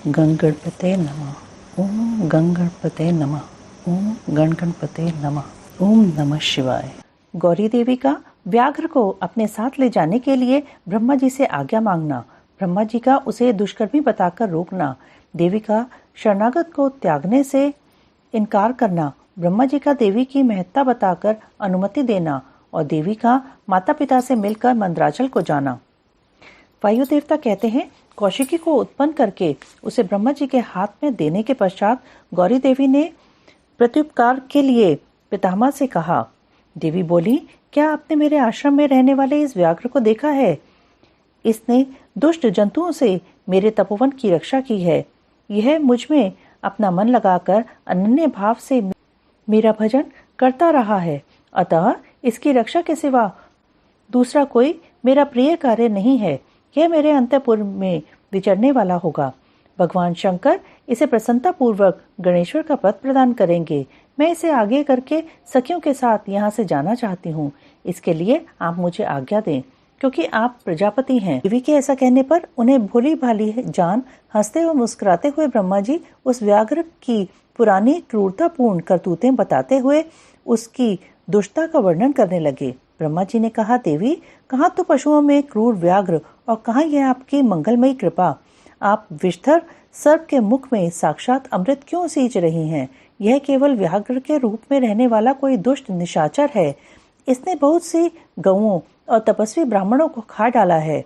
गणगणपते नमः। ओम गणगणपते नमः। ओम गणगणपते नमः। ओम नमः शिवाय। गौरी देवी का व्याघ्र को अपने साथ ले जाने के लिए ब्रह्मा जी से आज्ञा मांगना, ब्रह्मा जी का उसे दुष्कर्मी बताकर रोकना, देवी का शरणागत को त्यागने से इनकार करना, ब्रह्मा जी का देवी की महत्ता बताकर अनुमति देना और देवी का माता पिता से मिलकर मंदराचल को जाना। वायु देवता कहते हैं, कौशिकी को उत्पन्न करके उसे ब्रह्मा जी के हाथ में देने के पश्चात गौरी देवी ने प्रत्युपकार के लिए पितामह से कहा। देवी बोली, क्या आपने मेरे आश्रम में रहने वाले इस व्याघ्र को देखा है? इसने दुष्ट जंतुओं से मेरे तपोवन की रक्षा की है। यह मुझ में अपना मन लगाकर अनन्य भाव से मेरा भजन करता रहा है, अतः इसकी रक्षा के सिवा दूसरा कोई मेरा प्रिय कार्य नहीं है। यह मेरे अंतःपुर में विचरने वाला होगा। भगवान शंकर इसे प्रसन्नता पूर्वक गणेश्वर का पद प्रदान करेंगे। मैं इसे आगे करके सखियों के साथ यहाँ से जाना चाहती हूँ। इसके लिए आप मुझे आज्ञा दें, क्योंकि आप प्रजापति हैं। देवी के ऐसा कहने पर उन्हें भोली भाली जान हंसते और मुस्कुराते हुए ब्रह्मा जी उस व्याघ्र की पुरानी क्रूरतापूर्ण करतूतें बताते हुए उसकी दुष्टता का वर्णन करने लगे। ब्रह्मा जी ने कहा, देवी, कहाँ तो पशुओं में क्रूर व्याघ्र और कहाँ यह आपकी मंगलमयी कृपा। आप विषधर सर्प के मुख में साक्षात अमृत क्यों सींच रही हैं? यह केवल व्याघ्र के रूप में रहने वाला कोई दुष्ट निशाचर है। इसने बहुत सी गौओं और तपस्वी ब्राह्मणों को खा डाला है।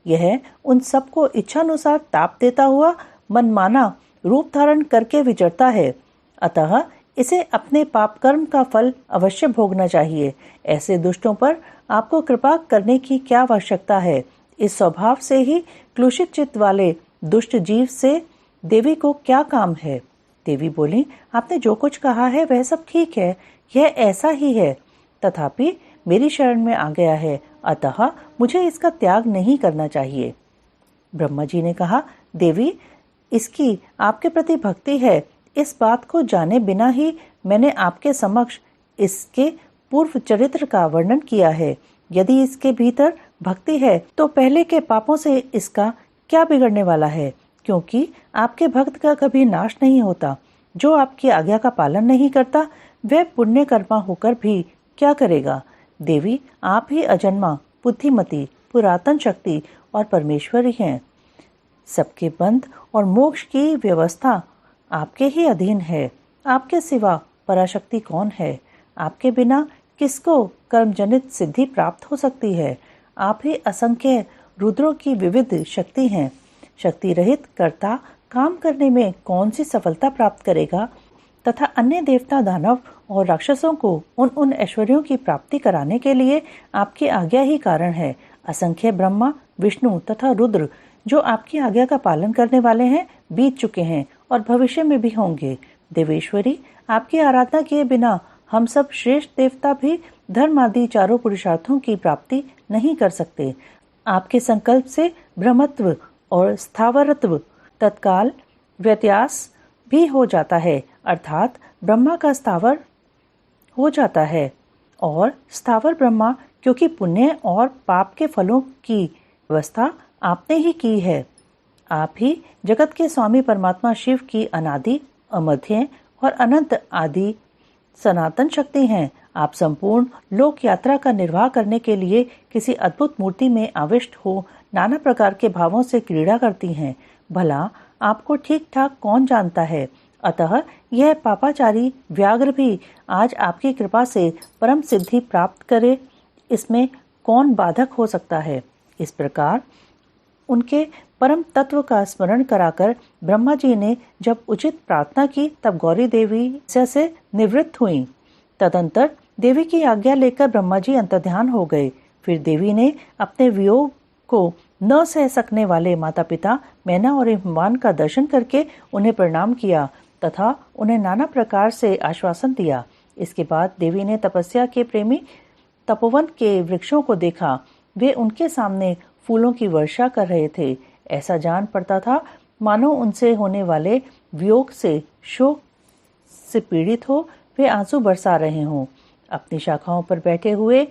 यह उन सबको इच्छानुसार ताप देता हुआ मनमाना रूप धारण करके विचरता है, अतः इसे अपने पाप कर्म का फल अवश्य भोगना चाहिए। ऐसे दुष्टों पर आपको कृपा करने की क्या आवश्यकता है? इस स्वभाव से ही क्लुषित चित्त वाले दुष्ट जीव से देवी को क्या काम है? देवी बोली, आपने जो कुछ कहा है वह सब ठीक है, यह ऐसा ही है, तथापि मेरी शरण में आ गया है, अतः मुझे इसका त्याग नहीं करना चाहिए। ब्रह्मा जी ने कहा, देवी, इसकी आपके प्रति भक्ति है, इस बात को जाने बिना ही मैंने आपके समक्ष इसके पूर्व चरित्र का वर्णन किया है। यदि इसके भीतर भक्ति है तो पहले के पापों से इसका क्या बिगड़ने वाला है? क्योंकि आपके भक्त का कभी नाश नहीं होता। जो आपकी आज्ञा का पालन नहीं करता वह पुण्य कर्मा होकर भी क्या करेगा? देवी, आप ही अजन्मा, बुद्धिमती, पुरातन शक्ति और परमेश्वरी हैं। सबके बंध और मोक्ष की व्यवस्था आपके ही अधीन है। आपके सिवा पराशक्ति कौन है? आपके बिना किसको कर्मजनित सिद्धि प्राप्त हो सकती है? आप ही असंख्य रुद्रों की विविध शक्ति हैं। शक्ति रहित कर्ता काम करने में कौन सी सफलता प्राप्त करेगा? तथा अन्य देवता, दानव और राक्षसों को उन ऐश्वर्यों की प्राप्ति कराने के लिए आपकी आज्ञा ही कारण है। असंख्य ब्रह्मा, विष्णु तथा रुद्र जो आपकी आज्ञा का पालन करने वाले हैं, बीत चुके हैं और भविष्य में भी होंगे। देवेश्वरी, आपकी आराधना किए बिना हम सब श्रेष्ठ देवता भी धर्म आदि चारों पुरुषार्थों की प्राप्ति नहीं कर सकते। आपके संकल्प से ब्रह्मत्व और स्थावरत्व तत्काल व्यत्यास भी हो जाता है, अर्थात ब्रह्मा का स्थावर हो जाता है और स्थावर ब्रह्मा, क्योंकि पुण्य और पाप के फलों की व्यवस्था आपने ही की है। आप ही जगत के स्वामी परमात्मा शिव की अनादि, अमध्य और अनंत आदि सनातन शक्ति हैं। आप संपूर्ण लोक यात्रा का निर्वाह करने के लिए किसी अद्भुत मूर्ति में आविष्ट हो नाना प्रकार के भावों से क्रीड़ा करती हैं। भला आपको ठीक ठाक कौन जानता है? अतः यह पापाचारी व्याघ्र भी आज आपकी कृपा से परम सिद्धि प्राप्त करे, इसमें कौन बाधक हो सकता है? इस प्रकार उनके परम तत्व का स्मरण कराकर ब्रह्मा जी ने जब उचित प्रार्थना की, तब गौरी देवी से निवृत्त हुई। तदंतर देवी की आज्ञा लेकर ब्रह्मा जी अंतर्ध्यान हो गए। फिर देवी ने अपने वियोग को न सह सकने वाले माता पिता मैना और हिमवान का दर्शन करके उन्हें प्रणाम किया तथा उन्हें नाना प्रकार से आश्वासन दिया। इसके बाद देवी ने तपस्या के प्रेमी तपोवन के वृक्षों को देखा। वे उनके सामने फूलों की वर्षा कर रहे थे। ऐसा जान पड़ता था मानो उनसे होने वाले वियोग से, शोक से पीड़ित हो वे आंसू बरसा रहे हों। अपनी शाखाओं पर बैठे हुए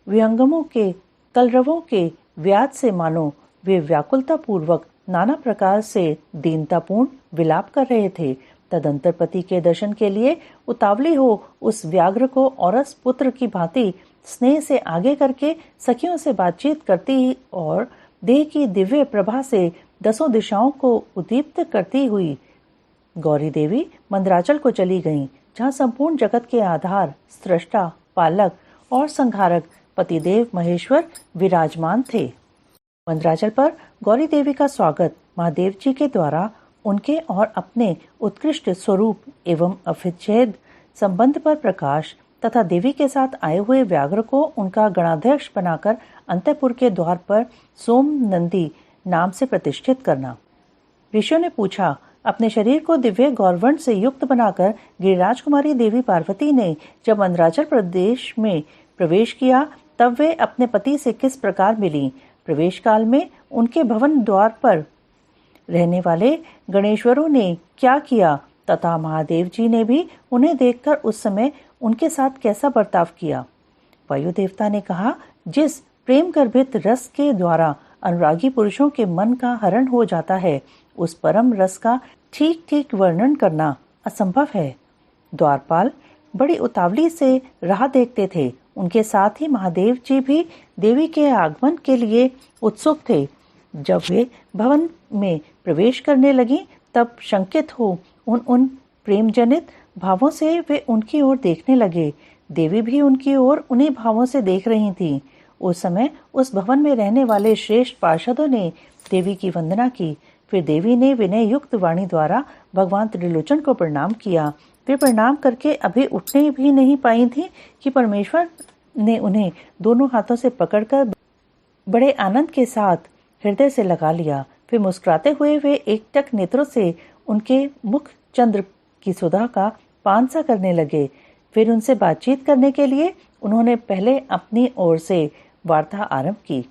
विहंगमों के कलरवों के व्याध से मानो वे व्याकुलता पूर्वक नाना प्रकार से दीनतापूर्ण विलाप कर रहे थे। तदंतर पति के दर्शन के लिए उतावली हो उस व्याघ्र को औरस पुत्र की भांति स्नेह से आगे करके सखियों से बातचीत करती और देह की दिव्य प्रभा से दसों दिशाओं को उद्दीप्त करती हुई गौरी देवी मंदराचल को चली गईं, जहाँ संपूर्ण जगत के आधार, सृष्टा, पालक और संहारक पतिदेव महेश्वर विराजमान थे। मंदराचल पर गौरी देवी का स्वागत महादेव जी के द्वारा उनके और अपने उत्कृष्ट स्वरूप एवं अविच्छेद संबंध पर प्रकाश तथा देवी के साथ आए हुए व्याघ्र को उनका गणाध्यक्ष बनाकर अंतःपुर के द्वार पर सोम नंदी नाम से प्रतिष्ठित करना। ऋषियों ने पूछा, अपने शरीर को दिव्य गौरवर्ण से युक्त बनाकर गिरिराज कुमारी देवी पार्वती ने जब मंदराचल प्रदेश में प्रवेश किया तब वे अपने पति से किस प्रकार मिली। प्रवेश काल में उनके भवन द्वार पर रहने वाले गणेश्वरों ने क्या किया तथा महादेव जी ने भी उन्हें देखकर उस समय उनके साथ कैसा बर्ताव किया। वायु देवता ने कहा, जिस प्रेम गर्भित रस के द्वारा अनुरागी पुरुषों के मन का हरण हो जाता है, उस परम रस का ठीक ठीक वर्णन करना असंभव है। द्वारपाल बड़ी उतावली से राह देखते थे। उनके साथ ही महादेव जी भी देवी के आगमन के लिए उत्सुक थे। जब वे भवन में प्रवेश करने लगी तब शंकित हो उन प्रेम जनित भावों से वे उनकी ओर देखने लगे। देवी भी उनकी ओर उन्हीं भावों से देख रही थी। उस समय उस भवन में रहने वाले श्रेष्ठ पार्षदों ने देवी की वंदना की। फिर देवी ने विनय युक्त वाणी द्वारा भगवान त्रिलोचन को प्रणाम किया। वे प्रणाम करके अभी उठने भी नहीं पाई थी कि परमेश्वर ने उन्हें दोनों हाथों से पकड़कर बड़े आनंद के साथ हृदय से लगा लिया। फिर मुस्कुराते हुए वे एकटक नेत्रों से उनके मुख चंद्र की सुधा का पान सा करने लगे। फिर उनसे बातचीत करने के लिए उन्होंने पहले अपनी ओर से वार्ता आरंभ की।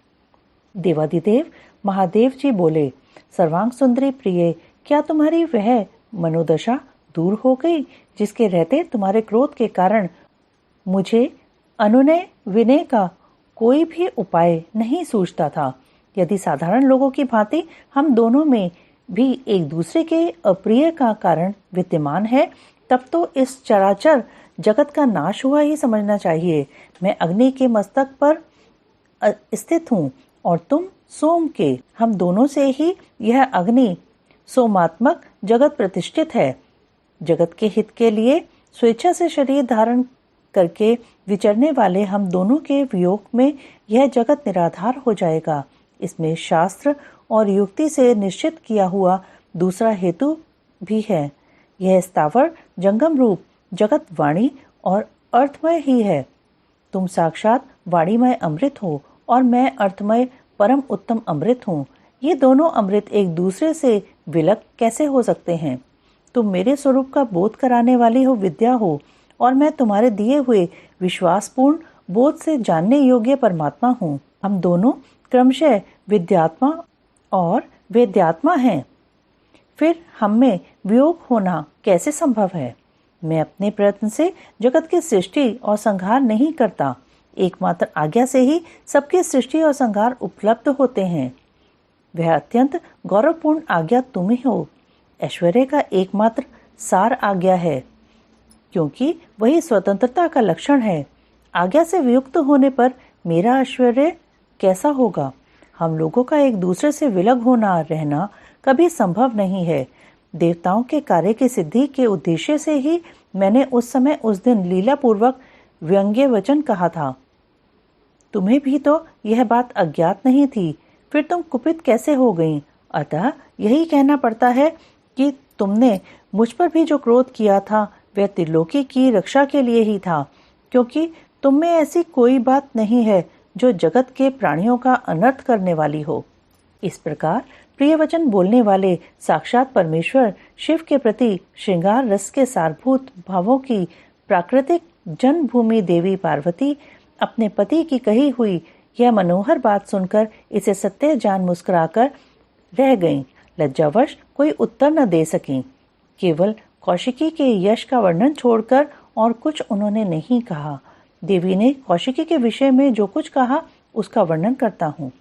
देवादिदेव महादेव जी बोले, सर्वांग सुंदरी प्रिय, क्या तुम्हारी वह मनोदशा दूर हो गई जिसके रहते तुम्हारे क्रोध के कारण मुझे अनुनय विनय का कोई भी उपाय नहीं सूझता था। यदि साधारण लोगों की भांति हम दोनों में भी एक दूसरे के अप्रिय का कारण विद्यमान है, तब तो इस चराचर जगत का नाश हुआ ही समझना चाहिए। मैं अग्नि के मस्तक पर स्थित हूँ और तुम सोम के। हम दोनों से ही यह अग्नि सोमात्मक जगत प्रतिष्ठित है। जगत के हित के लिए स्वेच्छा से शरीर धारण करके विचरने वाले हम दोनों के वियोग में यह जगत निराधार हो जाएगा। इसमें शास्त्र और युक्ति से निश्चित किया हुआ दूसरा हेतु भी है। यह स्थावर जंगम रूप जगत वाणी और अर्थमय ही है। तुम साक्षात वाणीमय अमृत हो और मैं अर्थमय परम उत्तम अमृत हूँ। ये दोनों अमृत एक दूसरे से विलग कैसे हो सकते हैं? तुम मेरे स्वरूप का बोध कराने वाली हो विद्या हो और मैं तुम्हारे दिए हुए विश्वासपूर्ण बोध से जानने योग्य परमात्मा हूँ। हम दोनों क्रमशः विद्यात्मा और वेद्यात्मा हैं। फिर हम में वियोग होना कैसे संभव है? मैं अपने प्रयत्न से जगत की सृष्टि और संहार नहीं करता। एकमात्र आज्ञा से ही सबके सृष्टि और संहार उपलब्ध होते हैं। वह अत्यंत गौरवपूर्ण आज्ञा तुम ही हो। ऐश्वर्य का एकमात्र सार आज्ञा है, क्योंकि वही स्वतंत्रता का लक्षण है। आज्ञा से वियुक्त होने पर मेरा ऐश्वर्य कैसा होगा? हम लोगों का एक दूसरे से विलग होना रहना कभी संभव नहीं है। देवताओं के कार्य की सिद्धि के उद्देश्य से ही मैंने उस समय उस दिन लीला पूर्वक व्यंग्य वचन कहा था। तुम्हें भी तो यह बात अज्ञात नहीं थी, फिर तुम कुपित कैसे हो गईं? अतः यही कहना पड़ता है कि तुमने मुझ पर भी जो क्रोध किया था वह त्रिलोकी की रक्षा के लिए ही था, क्योंकि तुम में ऐसी कोई बात नहीं है जो जगत के प्राणियों का अनर्थ करने वाली हो। इस प्रकार प्रिय वचन बोलने वाले साक्षात परमेश्वर शिव के प्रति श्रृंगार रस के सारभूत भावों की प्राकृतिक जन्मभूमि देवी पार्वती अपने पति की कही हुई यह मनोहर बात सुनकर इसे सत्य जान मुस्कुराकर रह गईं। लज्जावश कोई उत्तर न दे सकीं। केवल कौशिकी के यश का वर्णन छोड़कर और कुछ उन्होंने नहीं कहा। देवी ने कौशिकी के विषय में जो कुछ कहा उसका वर्णन करता हूँ।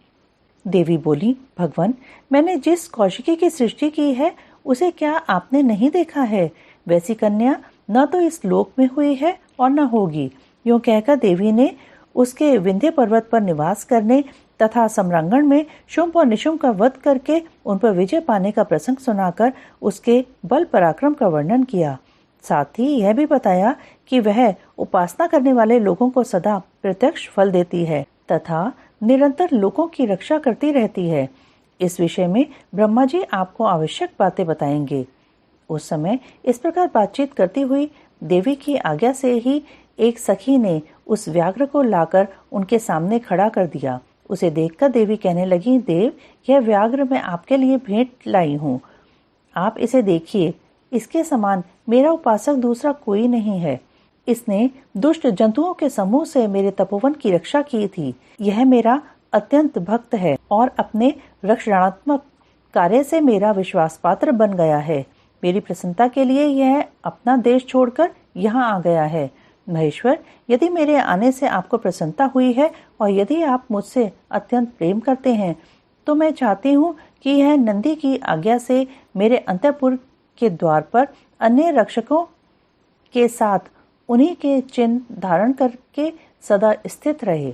देवी बोली, भगवान, मैंने जिस कौशिकी की सृष्टि की है उसे क्या आपने नहीं देखा है? वैसी कन्या न तो इस लोक में हुई है और न होगी। यूं कहकर देवी ने उसके विंध्य पर्वत पर निवास करने तथा सम्रांगण में शुंभ और निशुंभ का वध करके उन पर विजय पाने का प्रसंग सुनाकर उसके बल पराक्रम का वर्णन किया। साथ ही यह भी बताया कि वह उपासना करने वाले लोगों को सदा प्रत्यक्ष फल देती है तथा निरंतर लोगों की रक्षा करती रहती है। इस विषय में ब्रह्मा जी आपको आवश्यक बातें बताएंगे। उस समय इस प्रकार बातचीत करती हुई देवी की आज्ञा से ही एक सखी ने उस व्याघ्र को लाकर उनके सामने खड़ा कर दिया। उसे देखकर देवी कहने लगी, देव, यह व्याघ्र मैं आपके लिए भेंट लाई हूँ। आप इसे देखिए, इसके समान मेरा उपासक दूसरा कोई नहीं है। इसने दुष्ट जंतुओं के समूह से मेरे तपोवन की रक्षा की थी। यह मेरा अत्यंत भक्त है और अपने रक्षणात्मक कार्य से मेरा विश्वास पात्र बन गया है। मेरी प्रसन्नता के लिए यह अपना देश छोड़कर यहाँ आ गया है। महेश्वर, यदि मेरे आने से आपको प्रसन्नता हुई है और यदि आप मुझसे अत्यंत प्रेम करते हैं तो मैं चाहती हूँ कि यह नंदी की आज्ञा से मेरे अंतःपुर के द्वार पर अन्य रक्षकों के साथ उन्हीं के चिन्ह धारण करके सदा स्थित रहे।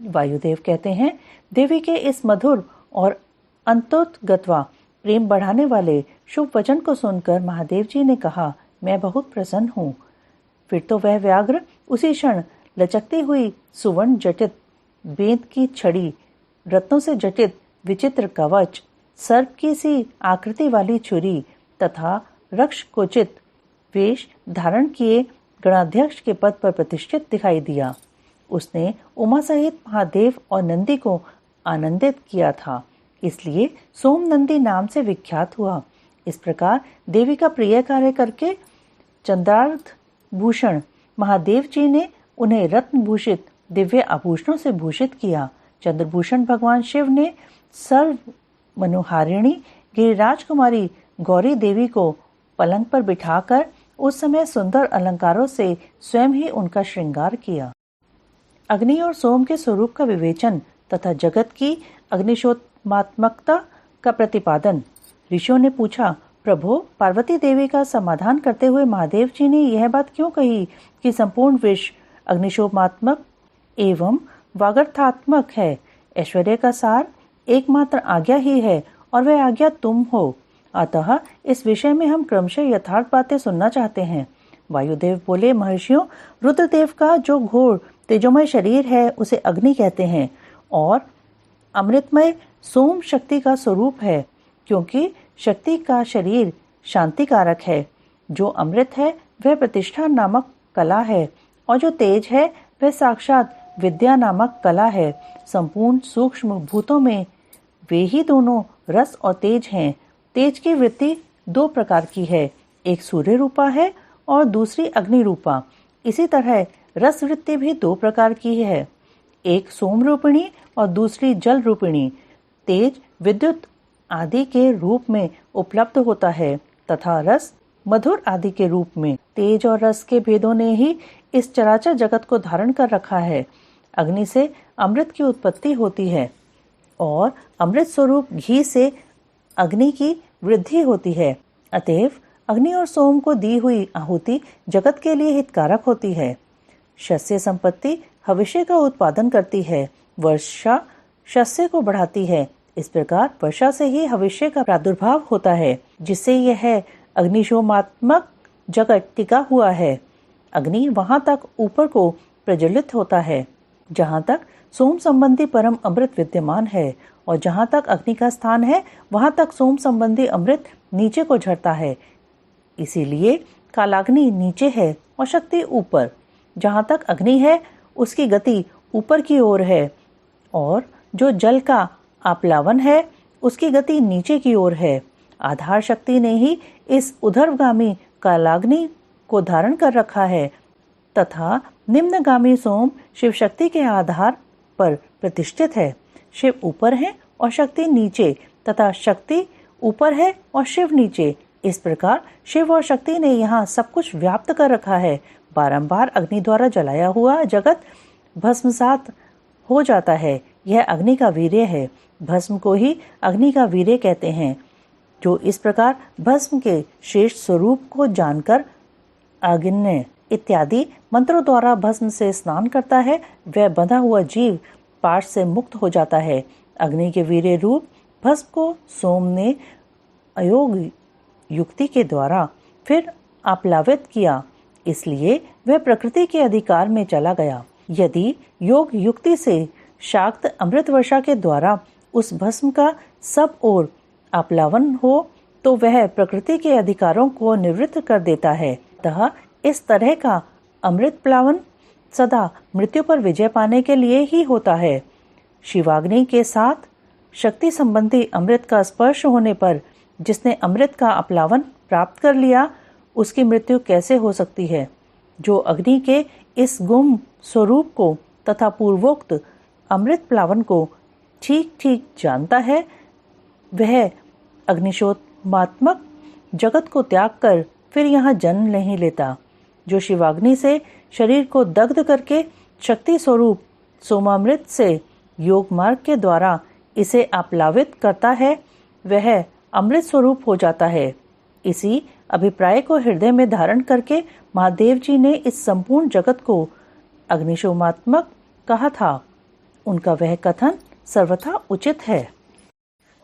वायुदेव कहते हैं, देवी के इस मधुर और अंतोत्गत्वा प्रेम बढ़ाने वाले शुभ वचन को सुनकर महादेव जी ने कहा, मैं बहुत प्रसन्न हूँ। फिर तो वह व्याघ्र उसी क्षण लचकती हुई सुवर्ण जटित बेंत की छड़ी, रत्नों से जटित विचित्र कवच, सर्प की सी आकृति वाली छुरी तथा रक्ष कोचित वेश धारण किए गणाध्यक्ष के पद पर प्रतिष्ठित दिखाई दिया। उसने उमा सहित महादेव और नंदी को आनंदित किया था, इसलिए सोम नंदी नाम से विख्यात हुआ। इस प्रकार देवी का प्रिय कार्य करके चंद्रार्थ भूषण महादेव जी ने उन्हें रत्न भूषित दिव्य आभूषणों से भूषित किया। चंद्रभूषण भगवान शिव ने सर्व मनोहारिणी गिरिराज कुमारी गौरी देवी को पलंग पर बिठाकर उस समय सुंदर अलंकारों से स्वयं ही उनका श्रृंगार किया। अग्नि और सोम के स्वरूप का विवेचन तथा जगत की अग्निशोत्मात्मकता का प्रतिपादन। ऋषियों ने पूछा, प्रभु, पार्वती देवी का समाधान करते हुए महादेव जी ने यह बात क्यों कही कि संपूर्ण विश्व अग्निशोमात्मक एवं वागर्थात्मक है? ऐश्वर्य का सार एकमात्र आज्ञा ही है और वह आज्ञा तुम हो। अतः इस विषय में हम क्रमशः यथार्थ बातें सुनना चाहते हैं। वायुदेव बोले, महर्षियों, रुद्रदेव का जो घोर तेजोमय शरीर है उसे अग्नि कहते हैं और अमृतमय सोम शक्ति का स्वरूप है, क्योंकि शक्ति का शरीर शांति कारक है। जो अमृत है वह प्रतिष्ठा नामक कला है और जो तेज है वह साक्षात विद्या नामक कला है। संपूर्ण सूक्ष्म भूतों में वे ही दोनों रस और तेज हैं। तेज की वृत्ति दो प्रकार की है, एक सूर्य रूपा है और दूसरी अग्नि रूपा। इसी तरह रस वृत्ति भी दो प्रकार की है, एक सोम रूपिणी और दूसरी जल रूपिणी। तेज विद्युत आदि के रूप में उपलब्ध होता है तथा रस मधुर आदि के रूप में। तेज और रस के भेदों ने ही इस चराचर जगत को धारण कर रखा है। अग्नि से अमृत की उत्पत्ति होती है और अमृत स्वरूप घी से अग्नि की वृद्धि होती है। अतएव अग्नि और सोम को दी हुई आहुति जगत के लिए हितकारक होती है। शस्य संपत्ति भविष्य का उत्पादन करती है, वर्षा शस्य को बढ़ाती है। इस प्रकार वर्षा से ही भविष्य का प्रादुर्भाव होता है, जिससे यह अग्निशोमात्मक जगत टिका हुआ है। अग्नि वहां तक ऊपर को प्रज्वलित होता है जहां तक सोम संबंधी परम अमृत विद्यमान है, और जहां तक अग्नि का स्थान है वहां तक सोम संबंधी अमृत नीचे को झरता है। इसीलिए कालाग्नि नीचे है और शक्ति ऊपर। जहां तक अग्नि है उसकी गति ऊपर की ओर है, और जो जल का आप्लावन है उसकी गति नीचे की ओर है। आधार शक्ति ने ही इस उधर्वगामी कालाग्नि को धारण कर रखा है तथा निम्नगामी सोम शिव शक्ति के आधार पर प्रतिष्ठित है। शिव ऊपर है और शक्ति नीचे तथा शक्ति ऊपर है और शिव नीचे। इस प्रकार शिव और शक्ति ने यहाँ सब कुछ व्याप्त कर रखा है। बारंबार अग्नि द्वारा जलाया हुआ जगत भस्मसात हो जाता है। यह अग्नि का वीर्य है। भस्म को ही अग्नि का वीर्य कहते हैं। जो इस प्रकार भस्म के श्रेष्ठ स्वरूप को जानकर अग्नि इत्यादि मंत्रों द्वारा भस्म से स्नान करता है, वह बंधा हुआ जीव पाश से मुक्त हो जाता है। अग्नि के वीर्य रूप भस्म को सोम ने अयोग युक्ति के द्वारा फिर आप्लावित किया, इसलिए वह प्रकृति के अधिकार में चला गया। यदि योग युक्ति से शाक्त अमृत वर्षा के द्वारा उस भस्म का सब ओर आप्लावन हो, तो वह प्रकृति के अधिकारों को निवृत्त कर देता है। अतः इस तरह का अमृत प्लावन सदा मृत्यु पर विजय पाने के लिए ही होता है। शिवाग्नि के साथ शक्ति संबंधी अमृत का स्पर्श होने पर जिसने अमृत का अपलावन प्राप्त कर लिया, उसकी मृत्यु कैसे हो सकती है? जो अग्नि के इस गुम स्वरूप को तथा पूर्वोक्त अमृत प्लावन को ठीक ठीक जानता है, वह अग्निशोत्मात्मक जगत को त्याग कर फिर यहाँ जन्म नहीं लेता। जो शिवाग्नि से शरीर को दग्ध करके शक्ति स्वरूप सोमामृत से योग मार्ग के द्वारा इसे आप्लावित करता है, वह अमृत स्वरूप हो जाता है। इसी अभिप्राय को हृदय में धारण करके महादेव जी ने इस संपूर्ण जगत को अग्निशोमात्मक कहा था। उनका वह कथन सर्वथा उचित है।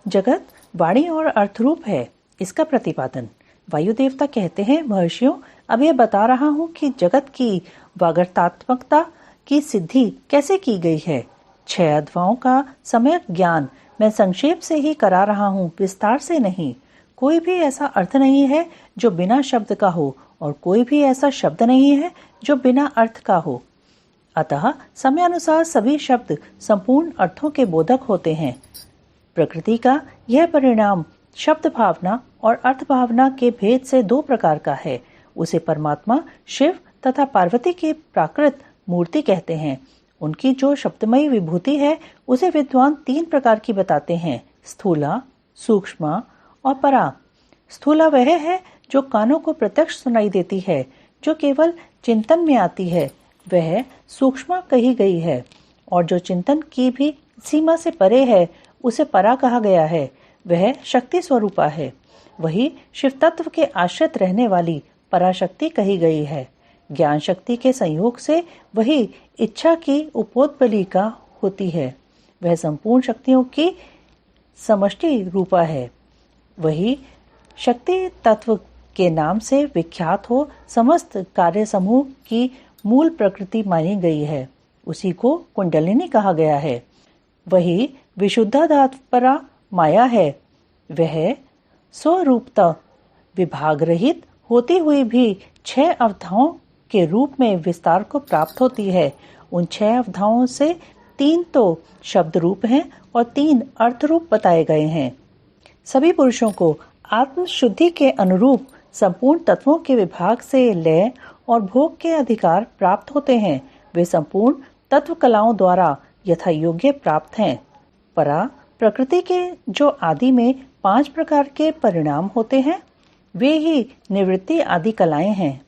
जगत वाणी और अर्थरूप है, इसका प्रतिपादन वायु देवता कहते हैं, महर्षियों, अब यह बता रहा हूँ कि जगत की वागर्थात्मकता की सिद्धि कैसे की गई है। 6 अध्यायों का सम्यक ज्ञान मैं संक्षेप से ही करा रहा हूँ, विस्तार से नहीं। कोई भी ऐसा अर्थ नहीं है जो बिना शब्द का हो, और कोई भी ऐसा शब्द नहीं है जो बिना अर्थ का हो। अतः समयानुसार सभी शब्द संपूर्ण अर्थों के बोधक होते हैं। प्रकृति का यह परिणाम शब्द भावना और अर्थ भावना के भेद से 2 प्रकार का है। उसे परमात्मा शिव तथा पार्वती की प्राकृत मूर्ति कहते हैं। उनकी जो शब्दमयी विभूति है, उसे विद्वान 3 प्रकार की बताते हैं, स्थूला, सूक्ष्म और परा। स्थूला वह है जो कानों को प्रत्यक्ष सुनाई देती है, जो केवल चिंतन में आती है, वह सूक्ष्म कही गई है। और जो चिंतन की भी सीमा से परे है, उसे परा कहा गया है, वह शक्ति स्वरूपा है। वही शिव तत्व के आश्रित रहने वाली पराशक्ति कही गई है। ज्ञान शक्ति के संयोग से वही इच्छा की उपोत्पलिका होती है। वह संपूर्ण शक्तियों की समष्टि रूपा है। वही शक्ति तत्व के नाम से विख्यात हो समस्त कार्य समूह की मूल प्रकृति मानी गई है। उसी को कुंडलिनी कहा गया है। वही विशुद्धाधात्परा माया है। वह स्वरूपता विभाग रहित होती हुई भी 6 अवधाओं के रूप में विस्तार को प्राप्त होती है। उन 6 अवधाओं से 3 तो शब्द रूप हैं और 3 अर्थ रूप बताए गए हैं। सभी पुरुषों को आत्म शुद्धि के अनुरूप संपूर्ण तत्वों के विभाग से लय और भोग के अधिकार प्राप्त होते हैं। वे संपूर्ण तत्व कलाओं द्वारा यथा योग्य प्राप्त हैं। परा प्रकृति के जो आदि में 5 प्रकार के परिणाम होते हैं, वे ही निवृत्ति आदि कलाएं हैं।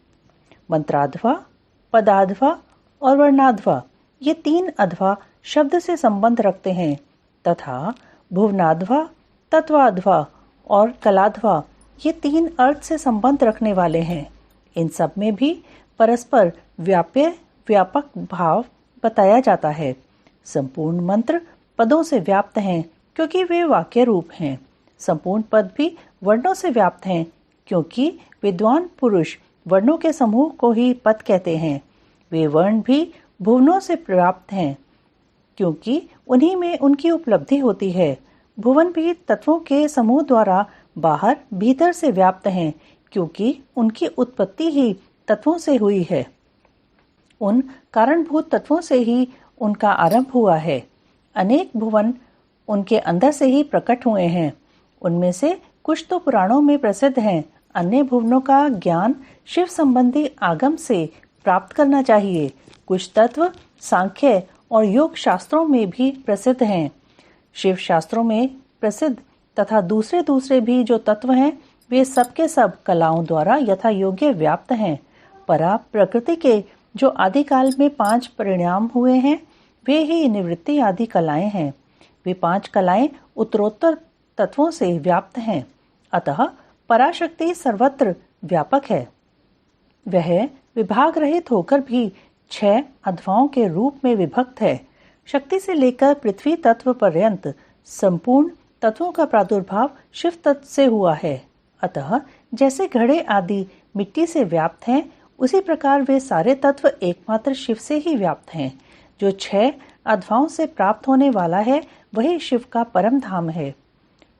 मंत्राध्वा, पदाध्वा और वर्णाध्वा, ये 3 अध्वा शब्द से संबंध रखते हैं, तथा भुवनाध्वा, तत्वाध्वा और कलाध्वा, ये 3 अर्थ से संबंध रखने वाले हैं। इन सब में भी परस्पर व्यापक भाव बताया जाता है। संपूर्ण मंत्र पदों से व्याप्त हैं, क्योंकि वे वाक्य रूप हैं। संपूर्ण पद भी वर्णों से व्याप्त हैं, क्योंकि विद्वान पुरुष वर्णों के समूह को ही पद कहते हैं। वे वर्ण भी भुवनों से प्राप्त हैं, क्योंकि उन्हीं में उनकी उपलब्धि होती है। भुवन भी तत्वों के समूह द्वारा बाहर भीतर से व्याप्त हैं, क्योंकि उनकी उत्पत्ति ही तत्वों से हुई है। उन कारणभूत तत्वों से ही उनका आरंभ हुआ है। अनेक भुवन उनके अंदर से ही प्रकट हुए हैं। उनमें से कुछ तो पुराणों में प्रसिद्ध हैं। अन्य भुवनों का ज्ञान शिव संबंधी आगम से प्राप्त करना चाहिए। कुछ तत्व सांख्य और योग शास्त्रों में भी प्रसिद्ध हैं। शिव शास्त्रों में प्रसिद्ध तथा दूसरे भी जो तत्व हैं, वे सब के सब कलाओं द्वारा यथा योग्य व्याप्त हैं। परा प्रकृति के जो आदिकाल में 5 परिणाम हुए हैं, वे ही निवृत्ति आदि कलाएं हैं। वे 5 कलाएं उत्तरोत्तर तत्वों से व्याप्त हैं। अतः पराशक्ति सर्वत्र व्यापक है। वह विभाग रहित होकर भी 6 अध्वाओं के रूप में विभक्त है। शक्ति से लेकर पृथ्वी तत्व पर्यंत संपूर्ण तत्वों का प्रादुर्भाव शिव तत्व से हुआ है। अतः जैसे घड़े आदि मिट्टी से व्याप्त हैं, उसी प्रकार वे सारे तत्व एकमात्र शिव से ही व्याप्त हैं। जो 6 अध्वाओं से प्राप्त होने वाला है, वही शिव का परम धाम है।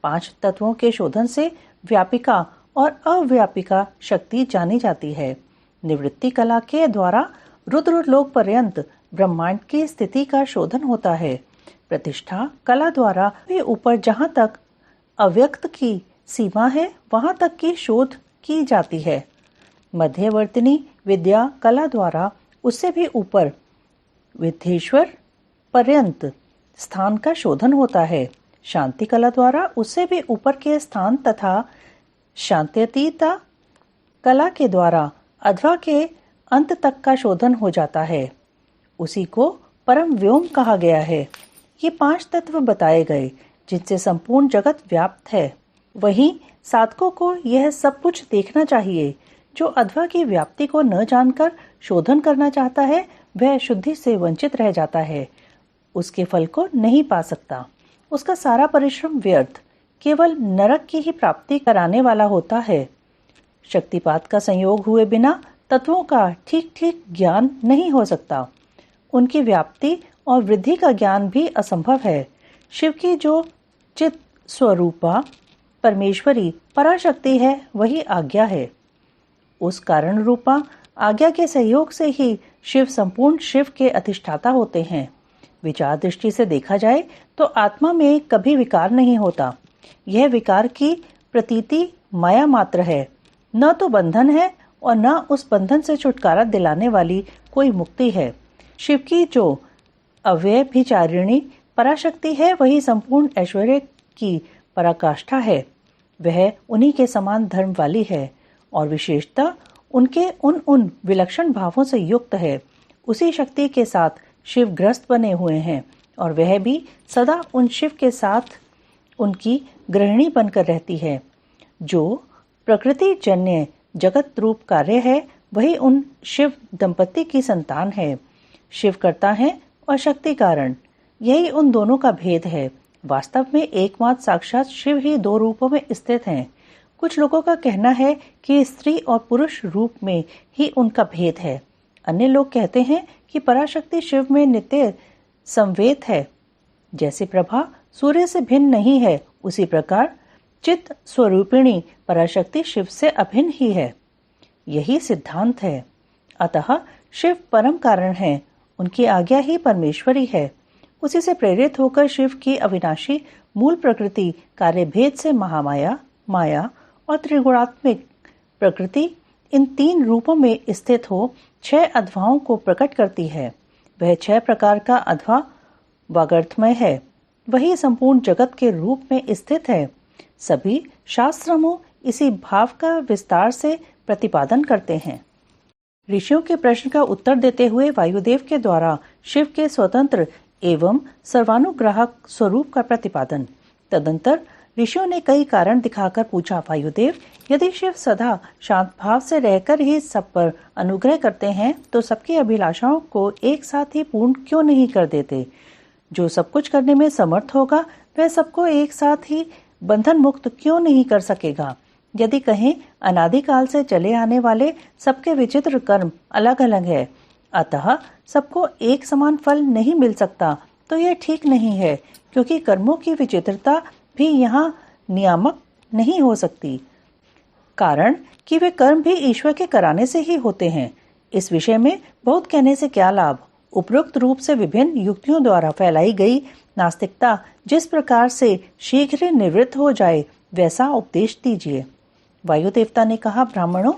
5 तत्वों के शोधन से व्यापिका और अव्यापिका शक्ति जानी जाती है। निवृत्ति कला के द्वारा रुद्र लोक पर्यंत ब्रह्मांड की स्थिति का शोधन होता है। प्रतिष्ठा कला द्वारा भी ऊपर जहाँ तक अव्यक्त की सीमा है, वहाँ तक की शोध की जाती है। मध्यवर्तिनी विद्या कला द्वारा उससे भी ऊपर विद्धेश्वर पर्यंत स्थान का शोधन होता है। शांति कला द्वारा उससे भी ऊपर के स्थान तथा शांत्यतीता कला के द्वारा अध्वा के अंत तक का शोधन हो जाता है। उसी को परम व्योम कहा गया है। ये 5 तत्व बताए गए जिनसे संपूर्ण जगत व्याप्त है। वहीं साधकों को यह सब कुछ देखना चाहिए। जो अध्वा की व्याप्ति को न जानकर शोधन करना चाहता है, वह शुद्धि से वंचित रह जाता है, उसके फल को नहीं पा सकता। उसका सारा परिश्रम व्यर्थ, केवल नरक की ही प्राप्ति कराने वाला होता है। शक्तिपात का संयोग हुए बिना तत्वों का ठीक ठीक ज्ञान नहीं हो सकता। उनकी व्याप्ति और वृद्धि का ज्ञान भी असंभव है। शिव की जो चित स्वरूपा परमेश्वरी पराशक्ति है, वही आज्ञा है। उस कारण रूपा आज्ञा के सहयोग से ही शिव संपूर्ण शिव के अधिष्ठाता होते हैं। विचार दृष्टि से देखा जाए तो आत्मा में कभी विकार नहीं होता। यह विकार की प्रतीति माया मात्र है। न तो बंधन है और न उस बंधन से छुटकारा दिलाने वाली कोई मुक्ति है। शिव की जो अव्यभिचारिणी पराशक्ति है, वही संपूर्ण ऐश्वर्य की पराकाष्ठा है। वह उन्हीं के समान धर्म वाली है और विशेषता उनके उन विलक्षण भावों से युक्त है। उसी शक्ति के साथ शिव ग्रस्त बने हुए हैं और वह भी सदा उन शिव के साथ उनकी गृहिणी बनकर रहती है। जो प्रकृति जन्य जगत रूप कार्य है, वही उन शिव दंपति की संतान है। शिव कर्ता है और शक्ति कारण, यही उन दोनों का भेद है। वास्तव में एकमात्र साक्षात शिव ही 2 रूपों में स्थित हैं। कुछ लोगों का कहना है कि स्त्री और पुरुष रूप में ही उनका भेद है। अन्य लोग कहते हैं कि पराशक्ति शिव में नित्य संवेद है। जैसे प्रभा सूर्य से भिन्न नहीं है, उसी प्रकार चित्त स्वरूपिणी पराशक्ति शिव से अभिन्न ही है। यही सिद्धांत है। अतः शिव परम कारण है, उनकी आज्ञा ही परमेश्वरी है। उसी से प्रेरित होकर शिव की अविनाशी मूल प्रकृति कार्य भेद से महामाया, माया और त्रिगुणात्मिक प्रकृति इन 3 रूपों में स्थित हो 6 अध्वाओं को प्रकट करती है। वह 6 प्रकार का अध्वा वागर्थमय है, वही संपूर्ण जगत के रूप में स्थित है। सभी शास्त्रमों इसी भाव का विस्तार से प्रतिपादन करते हैं। ऋषियों के प्रश्न का उत्तर देते हुए वायुदेव के द्वारा शिव के स्वतंत्र एवं सर्वानुग्राहक स्वरूप का प्रतिपादन। तदंतर ऋषियों ने कई कारण दिखाकर पूछा, वायुदेव, यदि शिव सदा शांत भाव से रहकर ही सब पर अनुग्रह करते हैं, तो सबकी अभिलाषाओं को एक साथ ही पूर्ण क्यों नहीं कर देते? जो सब कुछ करने में समर्थ होगा, वह सबको एक साथ ही बंधन मुक्त क्यों नहीं कर सकेगा? यदि कहें अनादिकाल से चले आने वाले सबके विचित्र कर्म अलग अलग है, अतः सबको एक समान फल नहीं मिल सकता, तो यह ठीक नहीं है, क्योंकि कर्मों की विचित्रता भी यहाँ नियामक नहीं हो सकती। कारण कि वे कर्म भी ईश्वर के कराने से ही होते हैं। इस विषय में बहुत कहने से क्या लाभ? उपरोक्त रूप से विभिन्न युक्तियों द्वारा फैलाई गई नास्तिकता जिस प्रकार से शीघ्र निवृत्त हो जाए, वैसा उपदेश दीजिए। वायु देवता ने कहा, ब्राह्मणों,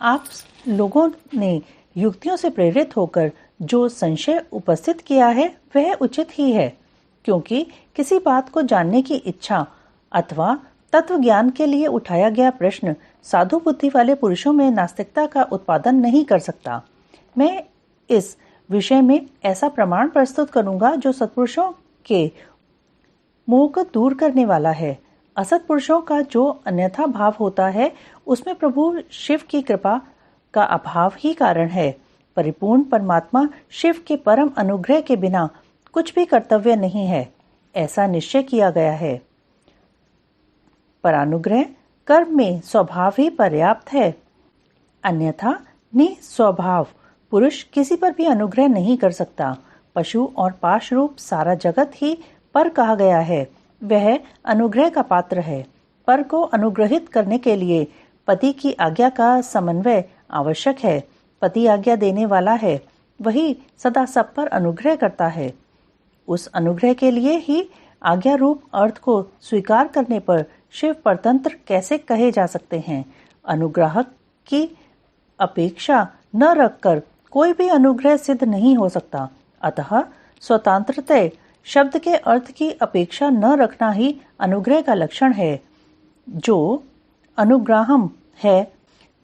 आप लोगों ने युक्तियों से प्रेरित होकर जो संशय उपस्थित किया है, वह उचित ही है, क्योंकि किसी बात को जानने की इच्छा अथवा तत्व ज्ञान के लिए उठाया गया प्रश्न साधु बुद्धि वाले पुरुषों में नास्तिकता का उत्पादन नहीं कर सकता। मैं इस विषय में ऐसा प्रमाण प्रस्तुत करूंगा जो सत्पुरुषों के मोह को दूर करने वाला है। असत पुरुषों का जो अन्यथा भाव होता है उसमें प्रभु शिव की कृपा का अभाव ही कारण है। परिपूर्ण परमात्मा शिव के परम अनुग्रह के बिना कुछ भी कर्तव्य नहीं है, ऐसा निश्चय किया गया है। पर अनुग्रह कर्म में स्वभाव ही पर्याप्त है, अन्यथा निस्वभाव पुरुष किसी पर भी अनुग्रह नहीं कर सकता। पशु और पाश रूप सारा जगत ही पर कहा गया है, वह अनुग्रह का पात्र है। पर को अनुग्रहित करने के लिए पति की आज्ञा का समन्वय आवश्यक है। पति आज्ञा देने वाला है, वही सदा सब पर अनुग्रह करता है। उस अनुग्रह के लिए ही आज्ञा रूप अर्थ को स्वीकार करने पर शिव परतंत्र कैसे कहे जा सकते हैं। अनुग्राहक की अपेक्षा न रखकर कोई भी अनुग्रह सिद्ध नहीं हो सकता। अतः स्वतंत्रता शब्द के अर्थ की अपेक्षा न रखना ही अनुग्रह का लक्षण है। जो अनुग्राहम है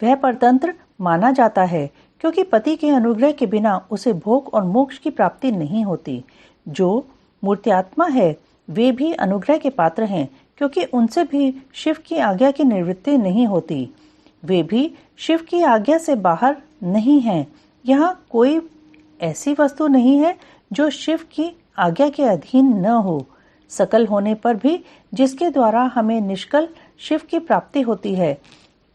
वह परतंत्र माना जाता है, क्योंकि पति के अनुग्रह के बिना उसे भोग और मोक्ष की प्राप्ति नहीं होती। जो मूर्त्यात्मा है वे भी अनुग्रह के पात्र हैं, क्योंकि उनसे भी शिव की आज्ञा की निवृत्ति नहीं होती। वे भी शिव की आज्ञा से बाहर नहीं हैं। यहाँ कोई ऐसी वस्तु नहीं है जो शिव की आज्ञा के अधीन न हो। सकल होने पर भी जिसके द्वारा हमें निष्कल शिव की प्राप्ति होती है,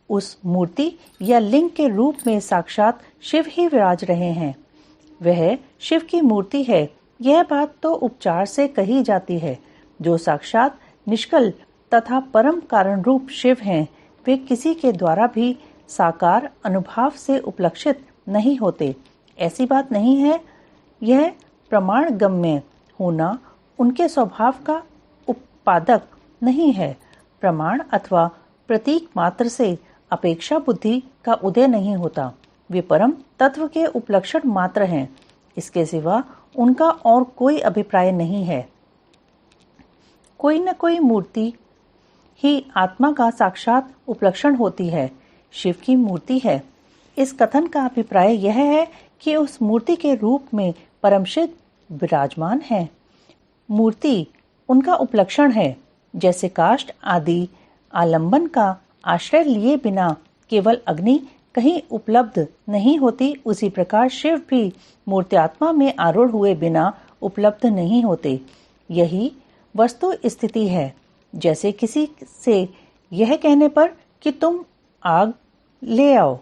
उस मूर्ति या लिंग के रूप में साक्षात शिव ही विराज रहे हैं। वह शिव की मूर्ति है, यह बात तो उपचार से कही जाती है। जो साक्षात निष्कल तथा परम कारण रूप शिव हैं, वे किसी के द्वारा भी साकार अनुभव से उपलक्षित नहीं होते। ऐसी बात नहीं है। यह प्रमाण गम्य होना उनके स्वभाव का उत्पादक नहीं है। प्रमाण अथवा प्रतीक मात्र से अपेक्षा बुद्धि का उदय नहीं होता। वे परम तत्व के उपलक्षण मात्र हैं, इसके सिवा उनका और कोई अभिप्राय नहीं है। कोई न कोई मूर्ति ही आत्मा का साक्षात उपलक्षण होती है। शिव की मूर्ति है। इस कथन का अभिप्राय यह है कि उस मूर्ति के रूप में परमशिव विराजमान है। मूर्ति उनका उपलक्षण है। जैसे काष्ठ आदि आलंबन का आश्रय लिए बिना केवल अग्नि कहीं उपलब्ध नहीं होती, उसी प्रकार शिव भी मूर्त्यात्मा में आरूढ़ हुए बिना उपलब्ध नहीं होते। यही वस्तु स्थिति है। जैसे किसी से यह कहने पर कि तुम आग ले आओ,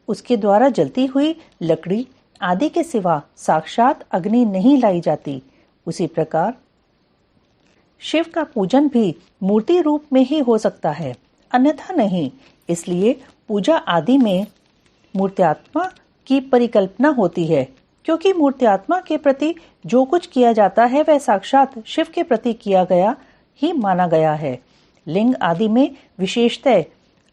उसके द्वारा जलती हुई लकड़ी आदि के सिवा साक्षात अग्नि नहीं लाई जाती, उसी प्रकार शिव का पूजन भी मूर्ति रूप में ही हो सकता है, अन्यथा नहीं। इसलिए पूजा आदि में मूर्त्यात्मा की परिकल्पना होती है, क्योंकि मूर्त्यात्मा के प्रति जो कुछ किया जाता है वह साक्षात शिव के प्रति किया गया ही माना गया है। लिंग आदि में विशेषतः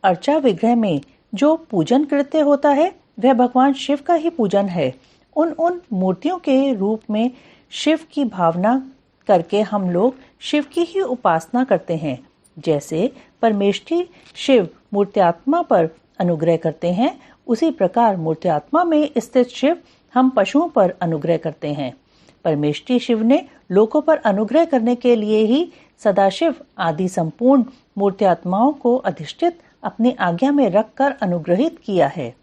अर्चा विग्रह में जो पूजन कृत्य होता है वह भगवान शिव का ही पूजन है। उन मूर्तियों के रूप में शिव की भावना करके हम लोग शिव की ही उपासना करते हैं। जैसे परमेष्ठी शिव मूर्त्यात्मा पर अनुग्रह करते हैं, उसी प्रकार मूर्त्यात्मा में स्थित शिव हम पशुओं पर अनुग्रह करते हैं। परमेष्ठी शिव ने लोकों पर अनुग्रह करने के लिए ही सदाशिव आदि संपूर्ण मूर्त्यात्माओं को अधिष्ठित अपनी आज्ञा में रखकर अनुग्रहित किया है।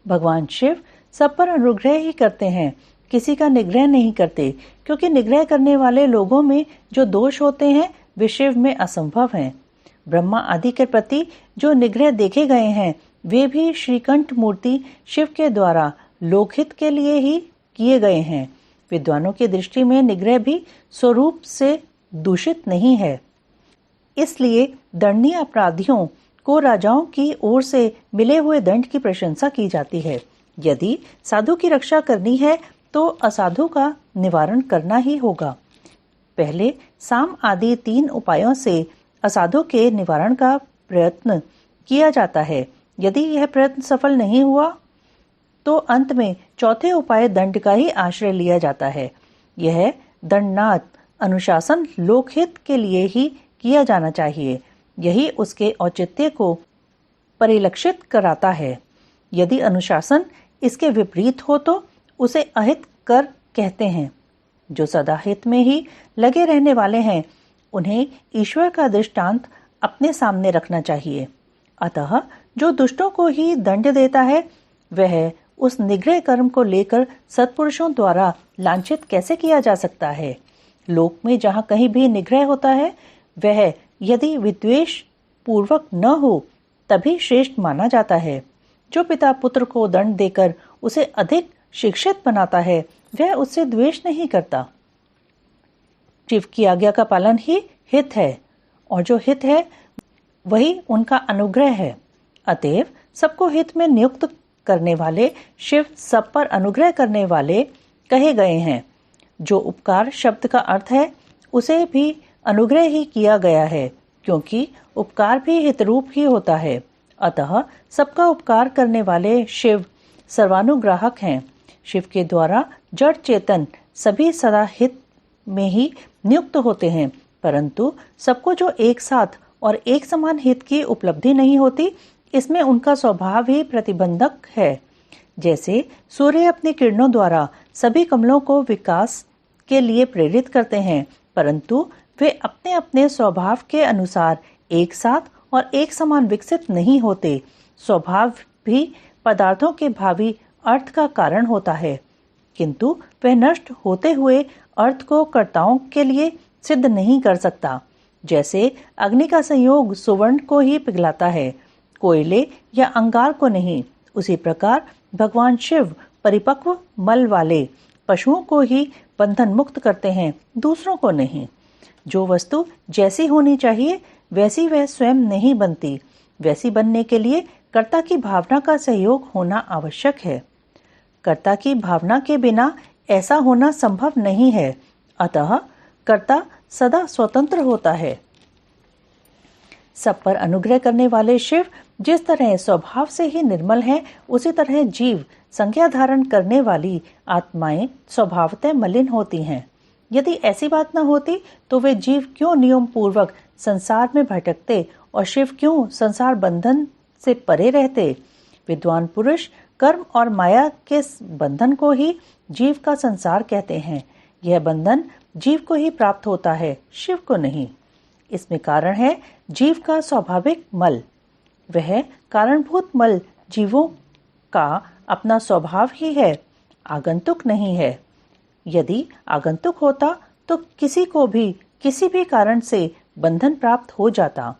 भगवान शिव सब पर अनुग्रह ही करते हैं, किसी का निग्रह नहीं करते, क्योंकि निग्रह करने वाले लोगों में जो दोष होते हैं वे शिव में असंभव हैं। ब्रह्मा आदि के प्रति जो निग्रह देखे गए हैं वे भी श्रीकंठ मूर्ति शिव के द्वारा लोकहित के लिए ही किए गए हैं। विद्वानों की दृष्टि में निग्रह भी स्वरूप से दूषित नहीं है। इसलिए दंडनीय अपराधियों को राजाओं की ओर से मिले हुए दंड की प्रशंसा की जाती है। यदि साधु की रक्षा करनी है तो असाधु का निवारण करना ही होगा। पहले साम आदि 3 उपायों से असाधु के निवारण का प्रयत्न किया जाता है। यदि यह प्रयत्न सफल नहीं हुआ तो अंत में चौथे उपाय दंड का ही आश्रय लिया जाता है। यह दंडनाद अनुशासन लोकहित के लिए ही किया जाना चाहिए। यही उसके औचित्य को परिलक्षित कराता है। यदि अनुशासन इसके विपरीत हो तो उसे अहित कर कहते हैं। जो सदा हित में ही लगे रहने वाले हैं, उन्हें ईश्वर का दृष्टांत अपने सामने रखना चाहिए। अतः जो दुष्टों को ही दंड देता है, वह उस निग्रह कर्म को लेकर सत्पुरुषों द्वारा लांछित कैसे किया जा सकता है। लोक में जहाँ कहीं भी निग्रह होता है, वह यदि विद्वेष पूर्वक न हो तभी श्रेष्ठ माना जाता है। जो पिता पुत्र को दंड देकर उसे अधिक शिक्षित बनाता है, वह उससे द्वेष नहीं करता। शिव की आज्ञा का पालन ही हित है, और जो हित है वही उनका अनुग्रह है। अतएव सबको हित में नियुक्त करने वाले शिव सब पर अनुग्रह करने वाले कहे गए हैं। जो उपकार शब्द का अर्थ है, उसे भी अनुग्रह ही किया गया है, क्योंकि उपकार भी हितरूप ही होता है। अतः सबका उपकार करने वाले शिव सर्वानुग्राहक हैं। शिव के द्वारा जड़ चेतन सभी सदा हित में ही नियुक्त होते हैं, परंतु सबको जो एक साथ और एक समान हित की उपलब्धि नहीं होती, इसमें उनका स्वभाव ही प्रतिबंधक है। जैसे सूर्य अपनी किरणों द्वारा सभी कमलों को विकास के लिए प्रेरित करते हैं, परंतु वे अपने अपने स्वभाव के अनुसार एक साथ और एक समान विकसित नहीं होते। स्वभाव भी पदार्थों के भावी अर्थ का कारण होता है, किंतु वह नष्ट होते हुए अर्थ को कर्ताओं के लिए सिद्ध नहीं कर सकता। जैसे अग्नि का संयोग सुवर्ण को ही पिघलाता है, कोयले या अंगार को नहीं, उसी प्रकार भगवान शिव परिपक्व मल वाले पशुओं को ही बंधन मुक्त करते हैं, दूसरों को नहीं। जो वस्तु जैसी होनी चाहिए वैसी वह स्वयं नहीं बनती। वैसी बनने के लिए कर्ता की भावना का सहयोग होना आवश्यक है। कर्ता की भावना के बिना ऐसा होना संभव नहीं है। अतः कर्ता सदा स्वतंत्र होता है। सब पर अनुग्रह करने वाले शिव जिस तरह स्वभाव से ही निर्मल हैं, उसी तरह जीव संज्ञा धारण करने वाली आत्माएं स्वभावतः मलिन होती हैं। यदि ऐसी बात न होती तो वे जीव क्यों नियम पूर्वक संसार में भटकते और शिव क्यों संसार बंधन से परे रहते। विद्वान पुरुष कर्म और माया के बंधन को ही जीव का संसार कहते हैं। यह बंधन जीव को ही प्राप्त होता है, शिव को नहीं। इसमें कारण है जीव का स्वाभाविक मल। वह कारणभूत मल जीवों का अपना स्वभाव ही है, आगंतुक नहीं है। यदि आगंतुक होता तो किसी को भी किसी भी कारण से बंधन प्राप्त हो जाता।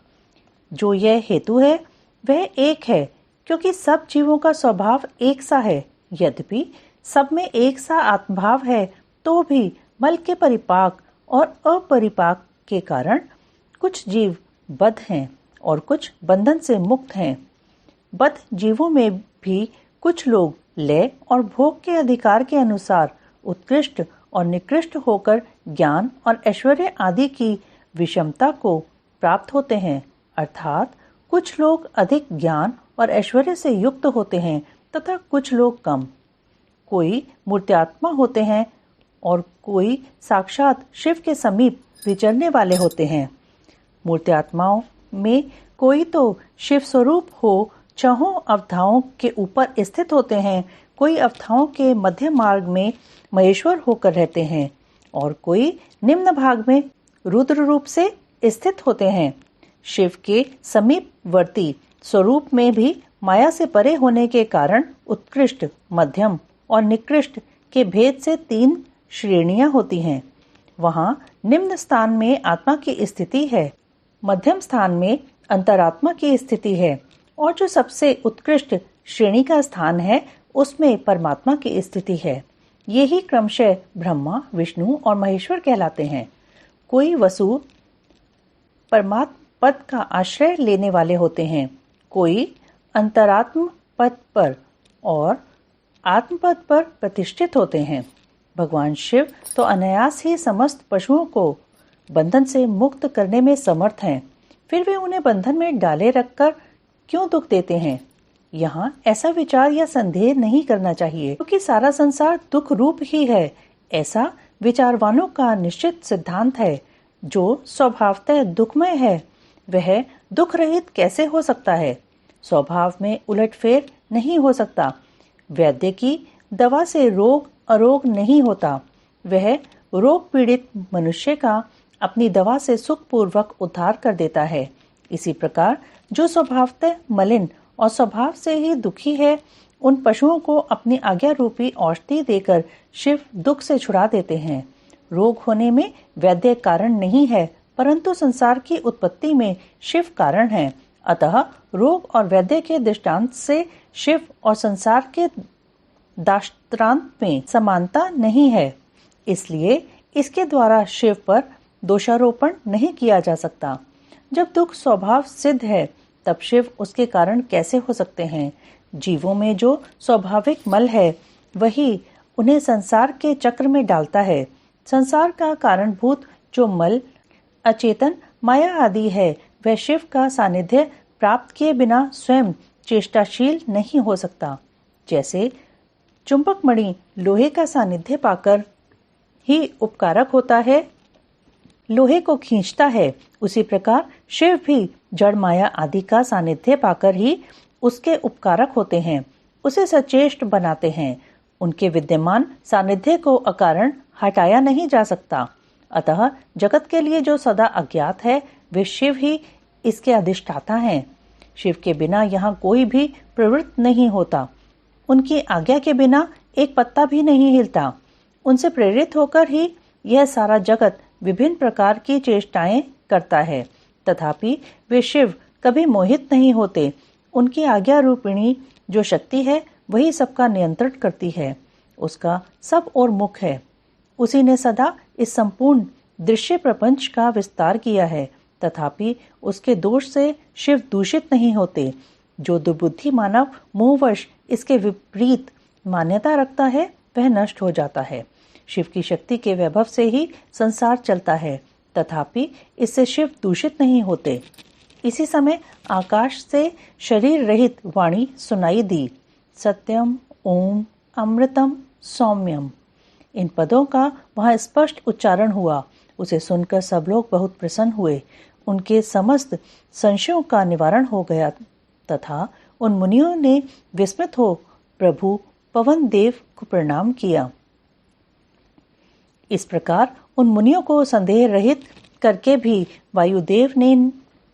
जो यह हेतु है वह एक है, क्योंकि सब जीवों का स्वभाव एक सा है। यद्यपि सब में एक सा आत्मभाव है, तो भी मल के परिपाक और अपरिपाक के कारण कुछ जीव बद्ध हैं और कुछ बंधन से मुक्त हैं। बद्ध जीवों में भी कुछ लोग लय और भोग के अधिकार के अनुसार उत्कृष्ट और निकृष्ट होकर ज्ञान और ऐश्वर्य आदि की विषमता को प्राप्त होते हैं। अर्थात कुछ लोग अधिक ज्ञान और ऐश्वर्य से युक्त होते हैं तथा कुछ लोग कम। कोई मूर्त्यात्मा होते हैं और कोई साक्षात शिव के समीप विचरने वाले होते हैं। मूर्त्यात्माओं में कोई तो शिव स्वरूप हो चाहों अवधाओं के ऊपर स्थित होते हैं, कोई अवधाओं के मध्य मार्ग में महेश्वर होकर रहते हैं और कोई निम्न भाग में रुद्र रूप से स्थित होते हैं। शिव के समीपवर्ती स्वरूप में भी माया से परे होने के कारण उत्कृष्ट, मध्यम और निकृष्ट के भेद से 3 श्रेणियां होती हैं। वहां निम्न स्थान में आत्मा की स्थिति है, मध्यम स्थान में अंतरात्मा की स्थिति है और जो सबसे उत्कृष्ट श्रेणी का स्थान है उसमें परमात्मा की स्थिति है। यही क्रमशः ब्रह्मा, विष्णु और महेश्वर कहलाते हैं। कोई वसु परमात्म पद का आश्रय लेने वाले होते हैं, कोई अंतरात्म पद पर और आत्मपद पर प्रतिष्ठित होते हैं। भगवान शिव तो अनायास ही समस्त पशुओं को बंधन से मुक्त करने में समर्थ हैं, फिर वे उन्हें बंधन में डाले रखकर क्यों दुख देते हैं। यहाँ ऐसा विचार या संदेह नहीं करना चाहिए, क्योंकि सारा संसार दुख रूप ही है। ऐसा विचारवानों का निश्चित सिद्धांत है। जो स्वभावतः दुखमय है वह दुख रहित कैसे हो सकता है। स्वभाव में उलटफेर नहीं हो सकता। वैद्य की दवा से रोग अरोग नहीं होता। वह रोग पीड़ित मनुष्य का अपनी दवा से सुखपूर्वक उद्धार कर देता है। इसी प्रकार जो स्वभावतः मलिन और स्वभाव से ही दुखी है, उन पशुओं को अपनी आज्ञा रूपी औषधि देकर शिव दुख से छुड़ा देते हैं। रोग होने में वैद्य कारण नहीं है, परंतु संसार की उत्पत्ति में शिव कारण है। अतः रोग और वैद्य के दृष्टांत से शिव और संसार के दृष्टांत में समानता नहीं है, इसलिए इसके द्वारा शिव पर दोषारोपण नहीं किया जा सकता। जब दुख स्वभाव सिद्ध है, तब शिव उसके कारण कैसे हो सकते हैं? जीवों में जो स्वाभाविक मल है, वही उन्हें संसार के चक्र में डालता है। संसार का कारणभूत जो मल, अचेतन माया आदि है, वह शिव का सानिध्य प्राप्त किए बिना स्वयं चेष्टाशील नहीं हो सकता। जैसे चुंबक मणि लोहे का सानिध्य पाकर ही उपकारक होता है, लोहे को खींचता है, उसी प्रकार शिव भी जड़ माया आदि का सानिध्य पाकर ही उसके उपकारक होते हैं, उसे सचेष्ट बनाते हैं। उनके विद्यमान सानिध्य को अकारण हटाया नहीं जा सकता। अतः जगत के लिए जो सदा अज्ञात है, वे शिव ही इसके अधिष्ठाता हैं। शिव के बिना यहाँ कोई भी प्रवृत्त नहीं होता। उनकी आज्ञा के बिना एक पत्ता भी नहीं हिलता। उनसे प्रेरित होकर ही यह सारा जगत विभिन्न प्रकार की चेष्टाएं करता है, तथापि वे शिव कभी मोहित नहीं होते। उनकी आज्ञा रूपिणी जो शक्ति है, वही सबका नियंत्रण करती है। उसका सब और मुख है। उसी ने सदा इस संपूर्ण दृश्य प्रपंच का विस्तार किया है, तथापि उसके दोष से शिव दूषित नहीं होते। जो दुर्बुद्धि मानव मोहवश इसके विपरीत मान्यता रखता है, वह नष्ट हो जाता है। शिव की शक्ति के वैभव से ही संसार चलता है, तथापि इससे शिव दूषित नहीं होते। इसी समय आकाश से शरीर रहित वाणी सुनाई दी, सत्यम ओम अमृतम सौम्यम। इन पदों का वहां स्पष्ट उच्चारण हुआ। उसे सुनकर सब लोग बहुत प्रसन्न हुए। उनके समस्त संशयों का निवारण हो गया तथा उन मुनियों ने विस्मित हो प्रभु पवन देव को प्रणाम किया। इस प्रकार उन मुनियों को संदेह रहित करके भी वायुदेव ने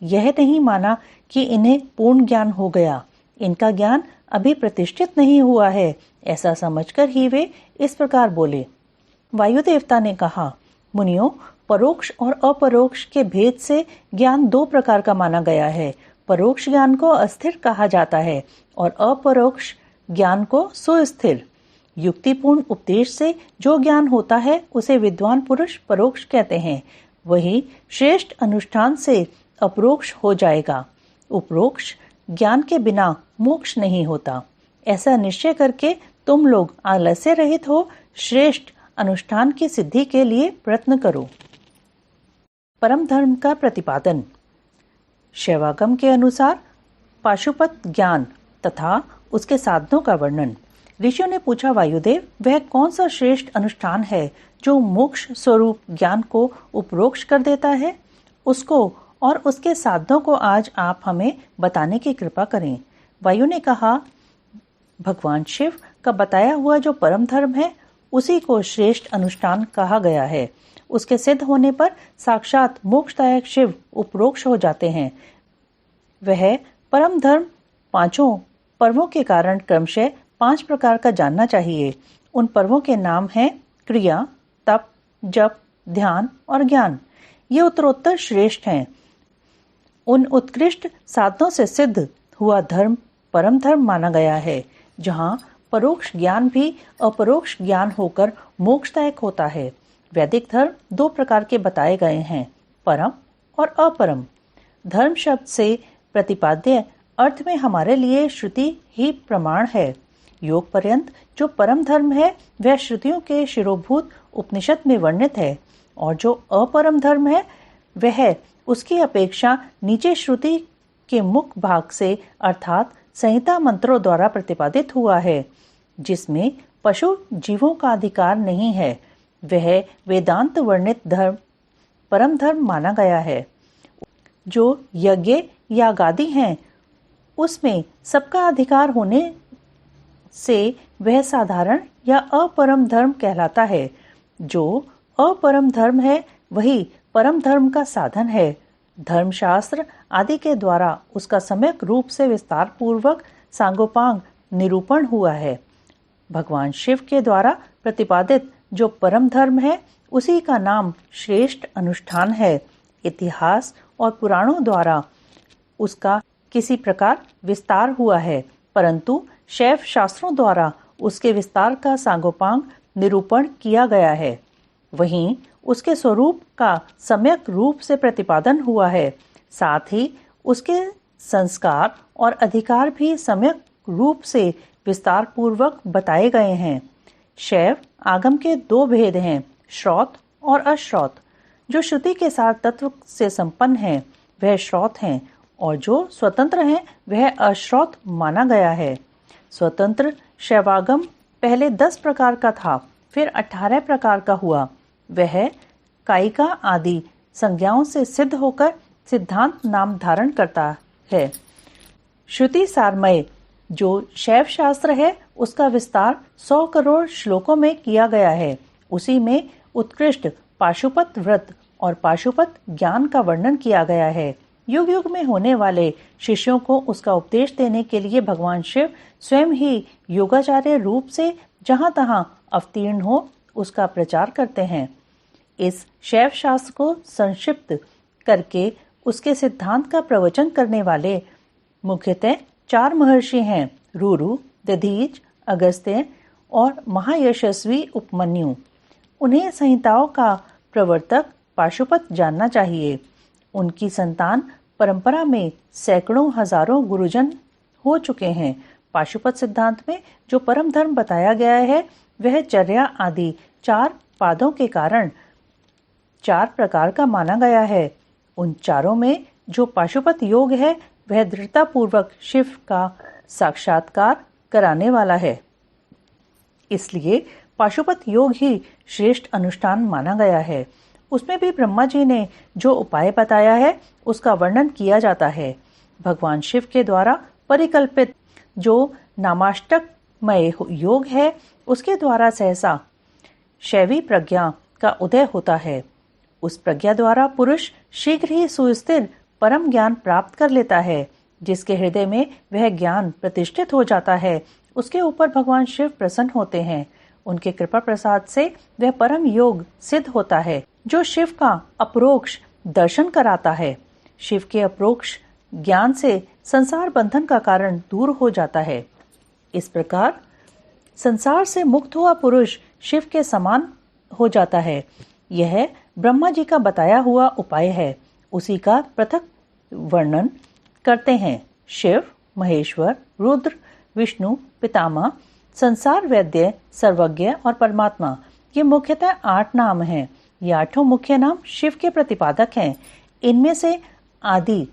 यह नहीं माना कि इन्हें पूर्ण ज्ञान हो गया। इनका ज्ञान अभी प्रतिष्ठित नहीं हुआ है, ऐसा समझकर ही वे इस प्रकार बोले। वायु देवता ने कहा, मुनियों, परोक्ष और अपरोक्ष के भेद से ज्ञान दो प्रकार का माना गया है। परोक्ष ज्ञान को अस्थिर कहा जाता है और अपरोक्ष ज्ञान को सुस्थिर। युक्तिपूर्ण उपदेश से जो ज्ञान होता है, उसे विद्वान पुरुष परोक्ष कहते हैं। वही श्रेष्ठ अनुष्ठान से अपरोक्ष हो जाएगा। उपरोक्ष ज्ञान के बिना मोक्ष नहीं होता। ऐसा निश्चय करके तुम लोग आलस्य रहित हो श्रेष्ठ अनुष्ठान की सिद्धि के लिए प्रयत्न करो। परम धर्म का प्रतिपादन। शैवागम के अनुसार पाशुपत ज्ञान तथा उसके साधनों का वर्णन। ऋषियों ने पूछा, वायुदेव, वह कौन सा श्रेष्ठ अनुष्ठान है जो मोक्ष स्वरूप ज्ञान को उपरोक्ष कर देता है? उसको और उसके साधनों को आज आप हमें बताने की कृपा करें। वायु ने कहा, भगवान शिव का बताया हुआ जो परम धर्म है, उसी को श्रेष्ठ अनुष्ठान कहा गया है। उसके सिद्ध होने पर साक्षात मोक्षदायक शिव उपरोक्ष हो जाते हैं। वह परम धर्म पांचों पर्वों के कारण क्रमशः 5 प्रकार का जानना चाहिए। उन पर्वों के नाम हैं क्रिया, तप, जप, ध्यान और ज्ञान। ये उत्तरोत्तर श्रेष्ठ हैं। उन उत्कृष्ट साधनों से सिद्ध हुआ धर्म परम धर्म माना गया है, जहाँ परोक्ष ज्ञान भी अपरोक्ष ज्ञान होकर मोक्षदायक होता है। वैदिक धर्म 2 प्रकार के बताए गए हैं, परम और अपरम। धर्म शब्द से प्रतिपाद्य अर्थ में हमारे लिए श्रुति ही प्रमाण है। योग पर्यंत जो परम धर्म है, वह श्रुतियों के शिरोभूत उपनिषद में वर्णित है, और जो अपरम धर्म है, वह उसकी अपेक्षा नीचे श्रुति के मुख भाग से अर्थात संहिता मंत्रों द्वारा प्रतिपादित हुआ है, जिसमें पशु जीवों का अधिकार नहीं है। वह वेदांत वर्णित धर्म परम धर्म माना गया है। जो यज्ञ या गादी हैं, उसमें सबका अधिकार होने से वह साधारण या अपरम धर्म कहलाता है। जो अपरम धर्म है वही परम धर्म का साधन है। धर्मशास्त्र आदि के द्वारा उसका सम्यक रूप से विस्तार पूर्वक सांगोपांग निरूपण हुआ है। भगवान शिव के द्वारा प्रतिपादित जो परम धर्म है उसी का नाम श्रेष्ठ अनुष्ठान है। इतिहास और पुराणों द्वारा उसका किसी प्रकार विस्तार हुआ है, परंतु शैव शास्त्रों द्वारा उसके विस्तार का सांगोपांग निरूपण किया गया है। वहीं उसके स्वरूप का सम्यक रूप से प्रतिपादन हुआ है। साथ ही उसके संस्कार और अधिकार भी सम्यक रूप से विस्तार पूर्वक बताए गए हैं। शैव आगम के दो भेद हैं, श्रौत और अश्रौत। जो श्रुति के साथ तत्व से संपन्न हैं वह श्रौत हैं और जो स्वतंत्र हैं वह अश्रौत माना गया है। स्वतंत्र शैवागम पहले 10 प्रकार का था, फिर 18 प्रकार का हुआ। वह कायिका आदि संज्ञाओं से सिद्ध होकर सिद्धांत नाम धारण करता है। श्रुति सारमय जो शैव शास्त्र है उसका विस्तार 100 करोड़ श्लोकों में किया गया है। उसी में उत्कृष्ट पाशुपत व्रत और पाशुपत ज्ञान का वर्णन किया गया है। युग युग में होने वाले शिष्यों को उसका उपदेश देने के लिए भगवान शिव स्वयं ही योगाचार्य रूप से जहाँ तहाँ अवतीर्ण हो उसका प्रचार करते हैं। इस शैव शास्त्र को संक्षिप्त करके उसके सिद्धांत का प्रवचन करने वाले मुख्यतः 4 महर्षि हैं, रुरु, दधीच, अगस्त्य और महायशस्वी उपमन्यु। उन्हें संहिताओं का प्रवर्तक पाशुपत जानना चाहिए। उनकी संतान परंपरा में सैकड़ों हजारों गुरुजन हो चुके हैं। पाशुपत सिद्धांत में जो परम धर्म बताया गया है वह चर्या आदि 4 पादों के कारण 4 प्रकार का माना गया है। उन चारों में जो पाशुपत योग है वह दृढ़ता पूर्वक शिव का साक्षात्कार कराने वाला है। इसलिए पाशुपत योग ही श्रेष्ठ अनुष्ठान माना गया है। उसमें भी ब्रह्मा जी ने जो उपाय बताया है उसका वर्णन किया जाता है। भगवान शिव के द्वारा परिकल्पित जो नामाष्टकमय योग है उसके द्वारा सहसा शैवी प्रज्ञा का उदय होता है। उस प्रज्ञा द्वारा पुरुष शीघ्र ही सुस्थिर परम ज्ञान प्राप्त कर लेता है। जिसके हृदय में वह ज्ञान प्रतिष्ठित हो जाता है उसके ऊपर भगवान शिव प्रसन्न होते हैं। उनके कृपा प्रसाद से वह परम योग सिद्ध होता है जो शिव का अपरोक्ष दर्शन कराता है। शिव के अपरोक्ष ज्ञान से संसार बंधन का कारण दूर हो जाता है। इस प्रकार संसार से मुक्त हुआ पुरुष शिव के समान हो जाता है। यह ब्रह्मा जी का बताया हुआ उपाय है। उसी का पृथक वर्णन करते हैं शिव, महेश्वर, रुद्र, विष्णु, पितामह, संसार वैद्य, सर्वज्ञ और परमात्मा। ये मुख्यतः 8 नाम हैं। ये 8 मुख्य नाम शिव के प्रतिपादक हैं। इनमें से आदि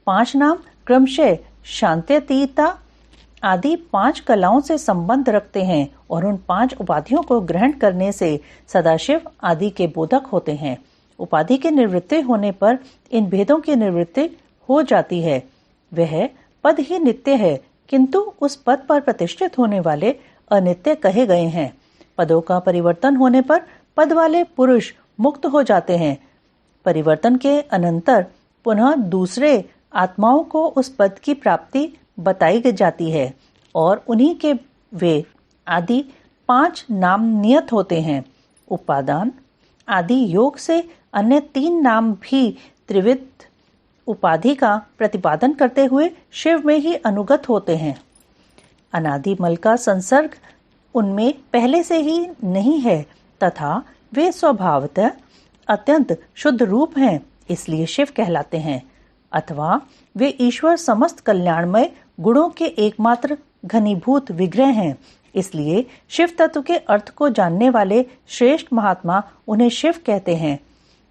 5 नाम क्रमशः शांत्यतीता आदि 5 कलाओं से संबंध रखते हैं और उन 5 उपाधियों को ग्रहण करने से सदाशिव आदि के बोधक होते हैं। उपाधि के निवृत्ति होने पर इन भेदों की निवृत्ति हो जाती है। वह पद ही नित्य है, किंतु उस पद पर प्रतिष्ठित होने वाले अनित्य कहे गए हैं। पदों का परिवर्तन होने पर पद वाले पुरुष मुक्त हो जाते हैं। परिवर्तन के अनंतर पुनः दूसरे आत्माओं को उस पद की प्राप्ति बताई जाती है और उन्हीं के वे आदि 5 नाम नियत होते हैं। उपादान आदि योग से अन्य 3 नाम भी त्रिविध उपाधि का प्रतिपादन करते हुए शिव में ही अनुगत होते हैं। अनादि मल का संसर्ग उनमें पहले से ही नहीं है तथा वे स्वभावतः अत्यंत शुद्ध रूप हैं, इसलिए शिव कहलाते हैं। अथवा वे ईश्वर समस्त कल्याणमय गुणों के एकमात्र घनीभूत विग्रह हैं, इसलिए शिव तत्व के अर्थ को जानने वाले श्रेष्ठ महात्मा उन्हें शिव कहते हैं।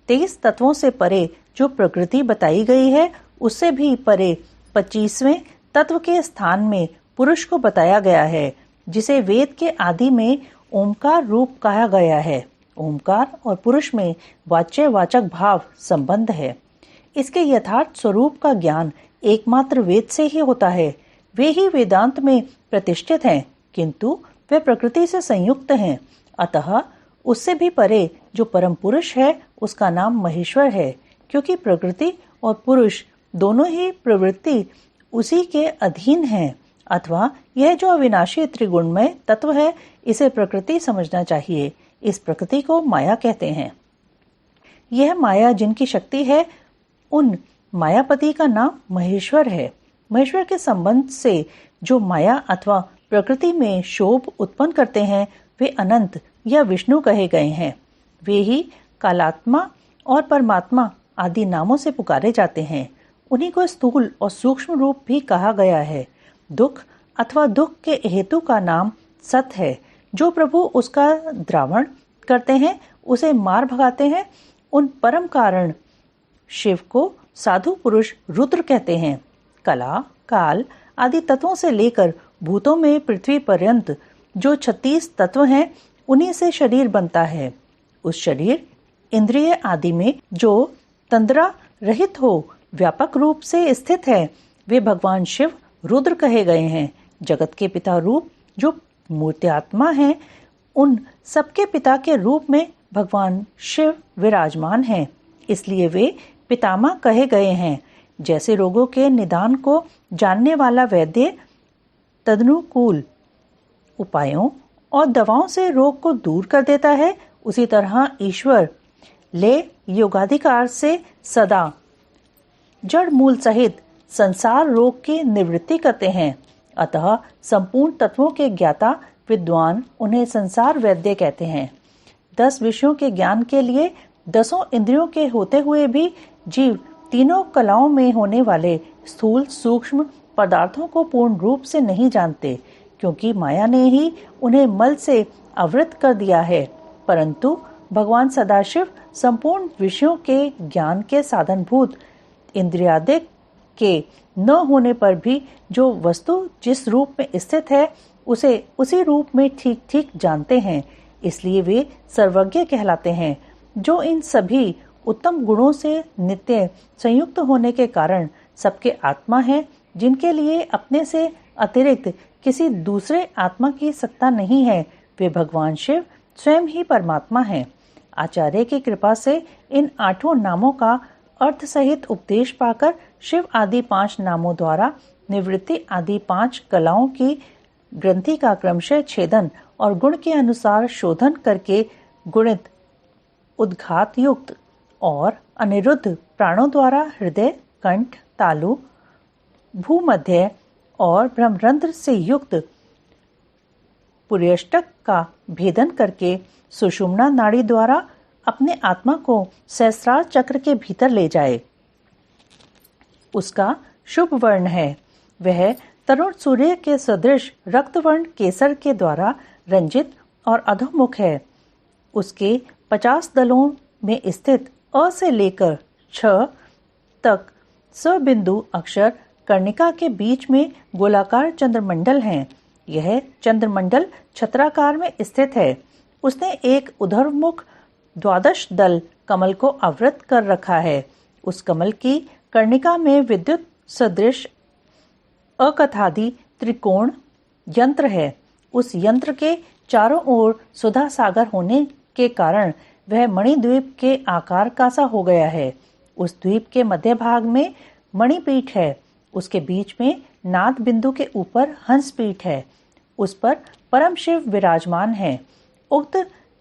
23 तत्वों से परे जो प्रकृति बताई गई है उससे भी परे 25वें तत्व के स्थान में पुरुष को बताया गया है, जिसे वेद के आदि में ओमकार रूप कहा गया है। ओमकार और पुरुष में वाच्य वाचक भाव संबंध है। इसके यथार्थ स्वरूप का ज्ञान एकमात्र वेद से ही होता है। वे ही वेदांत में प्रतिष्ठित हैं, किंतु वे प्रकृति से संयुक्त हैं। अतः उससे भी परे जो परम पुरुष है उसका नाम महेश्वर है, क्योंकि प्रकृति और पुरुष दोनों ही प्रवृत्ति उसी के अधीन हैं। अथवा यह जो अविनाशी त्रिगुणमय तत्व है, इसे प्रकृति समझना चाहिए। इस प्रकृति को माया कहते हैं। यह माया जिनकी शक्ति है, उन मायापति का नाम महेश्वर है। महेश्वर के संबंध से जो माया अथवा प्रकृति में शोभ उत्पन्न करते हैं, वे अनंत या विष्णु कहे गए हैं। वे ही कालात्मा और परमात्मा आदि नामों से पुकारे जाते हैं। उन्हीं को स्थूल और सूक्ष्म रूप भी कहा गया है। दुख अथवा दुख के हेतु का नाम सत है। जो प्रभु उसका द्रावण करते हैं, उसे मार भगाते हैं, उन परम कारण शिव को साधु पुरुष रुद्र कहते हैं। कला, काल आदि तत्वों से लेकर भूतों में पृथ्वी पर्यंत जो 36 तत्व हैं, उन्हीं से शरीर बनता है। उस शरीर इंद्रिय आदि में जो तंद्रा रहित हो व्यापक रूप से स्थित है, वे भगवान शिव रुद्र कहे गए हैं। जगत के पिता रूप जो मूर्त्यात्मा हैं, उन सबके पिता के रूप में भगवान शिव विराजमान हैं। इसलिए वे पितामह कहे गए हैं। जैसे रोगों के निदान को जानने वाला वैद्य तदनुकूल उपायों और दवाओं से रोग को दूर कर देता है, उसी तरह ईश्वर ले योगाधिकार से सदा जड़ मूल सहित संसार रोग की निवृत्ति करते हैं। अतः संपूर्ण तत्वों के ज्ञाता विद्वान उन्हें संसार वैद्य कहते हैं। 10 विषयों के ज्ञान के लिए 10 इंद्रियों के होते हुए भी जीव तीनों कलाओं में होने वाले स्थूल सूक्ष्म पदार्थों को पूर्ण रूप से नहीं जानते, क्योंकि माया ने ही उन्हें मल से आवृत कर दिया है। परंतु भगवान सदाशिव संपूर्ण विषयों के ज्ञान के साधनभूत इंद्रियादिक के न होने पर भी जो वस्तु जिस रूप में स्थित है, उसे उसी रूप में ठीक ठीक जानते हैं। इसलिए वे सर्वज्ञ कहलाते हैं। जो इन सभी उत्तम गुणों से नित्य संयुक्त होने के कारण सबके आत्मा है, जिनके लिए अपने से अतिरिक्त किसी दूसरे आत्मा की सत्ता नहीं है, वे भगवान शिव स्वयं ही परमात्मा हैं। आचार्य की कृपा से इन 8 नामों का अर्थ सहित उपदेश पाकर शिव आदि 5 नामों द्वारा निवृत्ति आदि 5 कलाओं की ग्रंथि का क्रमशः छेदन और गुण के अनुसार शोधन करके गुणित उद्घात युक्त और अनिरुद्ध प्राणों द्वारा हृदय, कंठ, तालु, भूमध्य और ब्रह्मरंध्र से युक्त पुर्यष्टक का भेदन करके सुषुम्ना नाड़ी द्वारा अपने आत्मा को सहस्रार चक्र के भीतर ले जाए। उसका शुभ वर्ण है। वह तरुण सूर्य के सदृश रक्तवर्ण केसर के द्वारा रंजित और अधोमुख है। उसके 50 दलों में स्थित अ से लेकर छ तक सबिंदु अक्षर कर्णिका के बीच में गोलाकार चंद्रमंडल हैं। यह चंद्रमंडल छत्राकार में स्थित है। उसने एक उधरमुख 12 दल कमल को आवृत कर रखा है। उस कमल की कर्णिका में विद्युत सदृश अकथादि त्रिकोण यंत्र है। उस यंत्र के चारों ओर सुधा सागर होने के कारण वह मणिद्वीप के आकार का सा हो गया है। उस द्वीप के मध्य भाग में मणिपीठ है। उसके बीच में नाद बिंदु के ऊपर हंसपीठ है। उस पर परम शिव विराजमान है। उक्त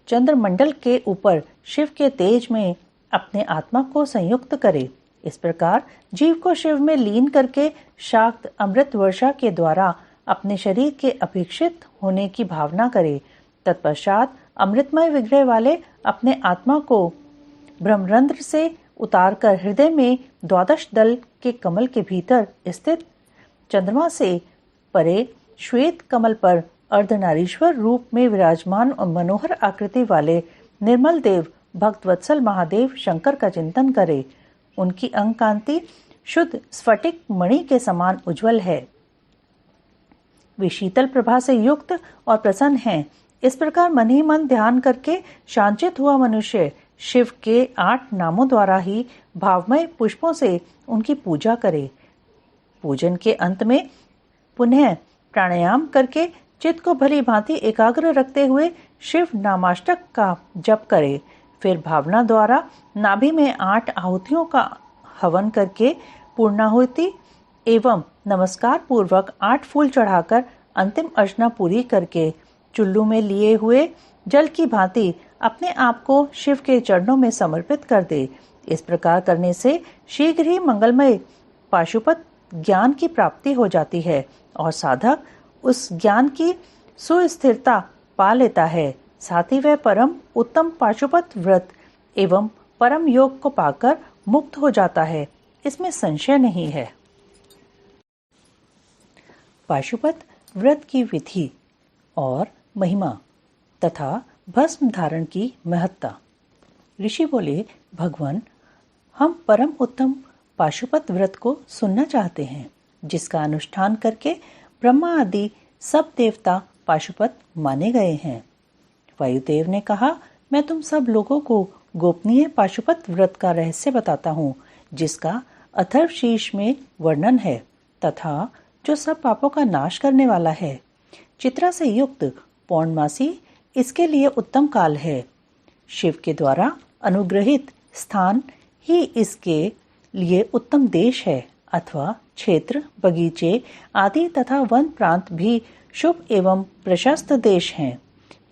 चंद्रमंडल के ऊपर शिव के तेज में अपने आत्मा को संयुक्त करे। इस प्रकार जीव को शिव में लीन करके शाक्त अमृत वर्षा के द्वारा अपने शरीर के अपेक्षित होने की भावना करे। तत्पश्चात अमृतमय विग्रह वाले अपने आत्मा को ब्रह्मरंध्र से उतारकर हृदय में 12 दल के कमल के भीतर स्थित चंद्रमा से परे श्वेत कमल पर अर्धनारीश्वर रूप में विराजमान और मनोहर आकृति वाले निर्मल देव भक्तवत्सल महादेव शंकर का चिंतन करे। उनकी अंग कांति शुद्ध स्फटिक मणि के समान उज्जवल है। वे शीतल प्रभा से युक्त और प्रसन्न हैं। इस प्रकार मन ही मन ध्यान करके शांचित हुआ मनुष्य शिव के 8 नामों द्वारा ही भावमय पुष्पों से उनकी पूजा करे। पूजन के अंत में पुनः प्राणायाम करके चित्त को भली भांति एकाग्र रखते हुए शिव नामाष्टक का जप करे। फिर भावना द्वारा नाभि में 8 आहुतियों का हवन करके पूर्णाहुति एवं नमस्कार पूर्वक 8 फूल चढ़ाकर अंतिम अर्चना पूरी करके चुल्लू में लिए हुए जल की भांति अपने आप को शिव के चरणों में समर्पित कर दे। इस प्रकार करने से शीघ्र ही मंगलमय पाशुपत ज्ञान की प्राप्ति हो जाती है और साधक उस ज्ञान की सुस्थिरता पा लेता है। साथ ही वह परम उत्तम पाशुपत व्रत एवं परम योग को पाकर मुक्त हो जाता है, इसमें संशय नहीं है। पाशुपत व्रत की विधि और महिमा तथा भस्म धारण की महत्ता। ऋषि बोले, भगवान, हम परम उत्तम पाशुपत व्रत को सुनना चाहते हैं, जिसका अनुष्ठान करके ब्रह्मा आदि सब देवता पाशुपत माने गए हैं। वायुदेव ने कहा, मैं तुम सब लोगों को गोपनीय पाशुपत व्रत का रहस्य बताता हूँ, जिसका अथर्वशीर्ष में वर्णन है तथा जो सब पापों का नाश करने वाला है। चित्रा से युक्त पौर्णमासी इसके लिए उत्तम काल है। शिव के द्वारा अनुग्रहित स्थान ही इसके लिए उत्तम देश है अथवा क्षेत्र, बगीचे आदि तथा वन प्रांत भी शुभ एवं प्रशस्त देश हैं।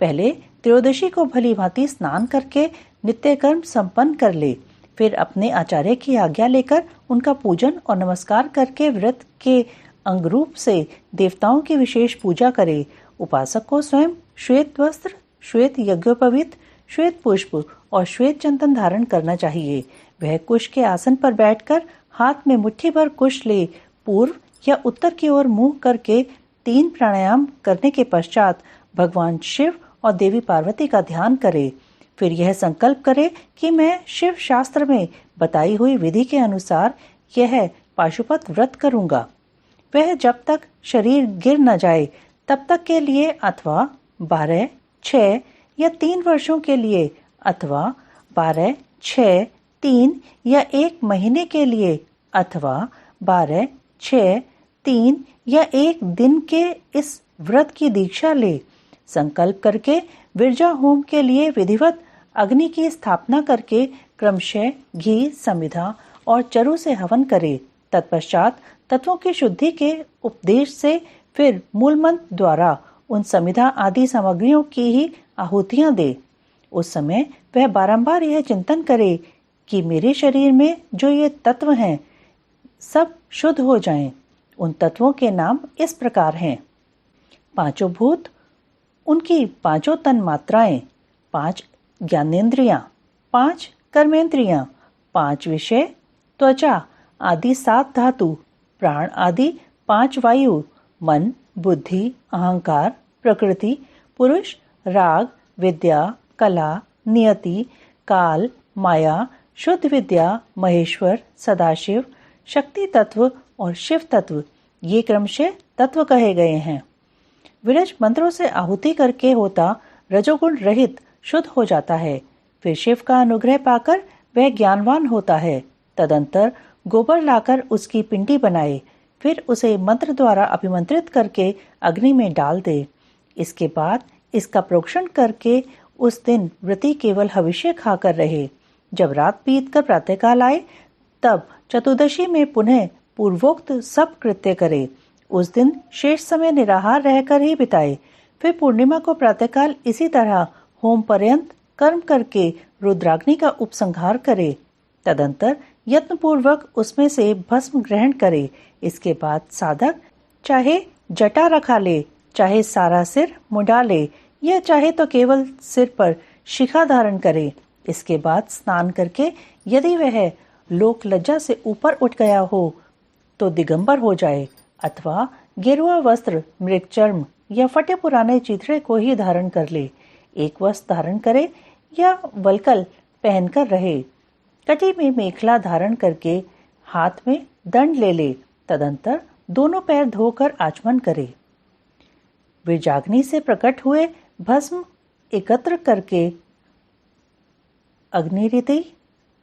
पहले त्रयोदशी को भली भांति स्नान करके नित्य कर्म संपन्न कर ले, फिर अपने आचार्य की आज्ञा लेकर उनका पूजन और नमस्कार करके व्रत के अंगरूप से देवताओं की विशेष पूजा करे। उपासक को स्वयं श्वेत वस्त्र, श्वेत यज्ञोपवीत, श्वेत पुष्प और श्वेत चंदन धारण करना चाहिए। वह कुश के आसन पर बैठकर हाथ में मुट्ठी भर कुश ले पूर्व या उत्तर की ओर मुंह करके 3 प्राणायाम करने के पश्चात भगवान शिव और देवी पार्वती का ध्यान करे। फिर यह संकल्प करे कि मैं शिव शास्त्र में बताई हुई विधि के अनुसार यह पाशुपत व्रत करूंगा। वह जब तक शरीर गिर न जाए तब तक के लिए अथवा 12, 6 या 3 वर्षों के लिए अथवा 12, 6, 3 या 1 महीने के लिए अथवा 12, 6, 3 या 1 दिन के इस व्रत की दीक्षा ले। संकल्प करके विरजा होम के लिए विधिवत अग्नि की स्थापना करके क्रमशः घी, समिधा और चरु से हवन करे। तत्पश्चात तत्वों की शुद्धि के उपदेश से फिर मूल मंत्र द्वारा उन समिधा आदि सामग्रियों की ही आहुतियां दे। उस समय वह बारंबार यह चिंतन करे कि मेरे शरीर में जो ये तत्व हैं सब शुद्ध हो जाएं। उन तत्वों के नाम इस प्रकार हैं: 5 भूत, उनकी 5 तन मात्राएं, 5 ज्ञानेंद्रियां, 5 कर्मेंद्रियां, 5 विषय, त्वचा आदि 7 धातु, प्राण आदि 5 वायु, मन, बुद्धि, अहंकार, प्रकृति, पुरुष, राग, विद्या, कला, नियति, काल, माया, शुद्ध विद्या, महेश्वर, सदाशिव, शक्ति तत्व और शिव तत्व, ये क्रमशः तत्व कहे गए हैं। विरज मंत्रों से आहुति करके होता रजोगुण रहित शुद्ध हो जाता है। फिर शिव का अनुग्रह पाकर वह ज्ञानवान होता है। तदंतर गोबर लाकर उसकी पिंडी बनाए, फिर उसे मंत्र द्वारा अभिमंत्रित करके अग्नि में डाल दे। इसके बाद इसका प्रोक्षण करके उस दिन व्रती केवल हविष्य खाकर रहे। जब रात बीतकर प्रातःकाल आए तब चतुर्दशी में पुनः पूर्वोक्त सब कृत्य करे। उस दिन शेष समय निराहार रहकर ही बिताए। फिर पूर्णिमा को प्रातःकाल इसी तरह होम पर्यंत कर्म करके रुद्राग्नि का उपसंहार करे। तदंतर यत्न पूर्वक उसमें से भस्म ग्रहण करे। इसके बाद साधक चाहे जटा रखा ले, चाहे सारा सिर मुंडा ले, या चाहे तो केवल सिर पर शिखा धारण करे। इसके बाद स्नान करके यदि वह लोक लज्जा से ऊपर उठ गया हो तो दिगंबर हो जाए अथवा गेरुआ वस्त्र, मृगचर्म या फटे पुराने चिथड़े को ही धारण कर ले। एक वस्त्र धारण करे या वल्कल पहनकर रहे। कटी में मेखला धारण करके हाथ में दंड ले ले। तदंतर दोनों पैर धोकर आचमन करे। विरजाग्नि से प्रकट हुए भस्म एकत्र करके अग्निरिति,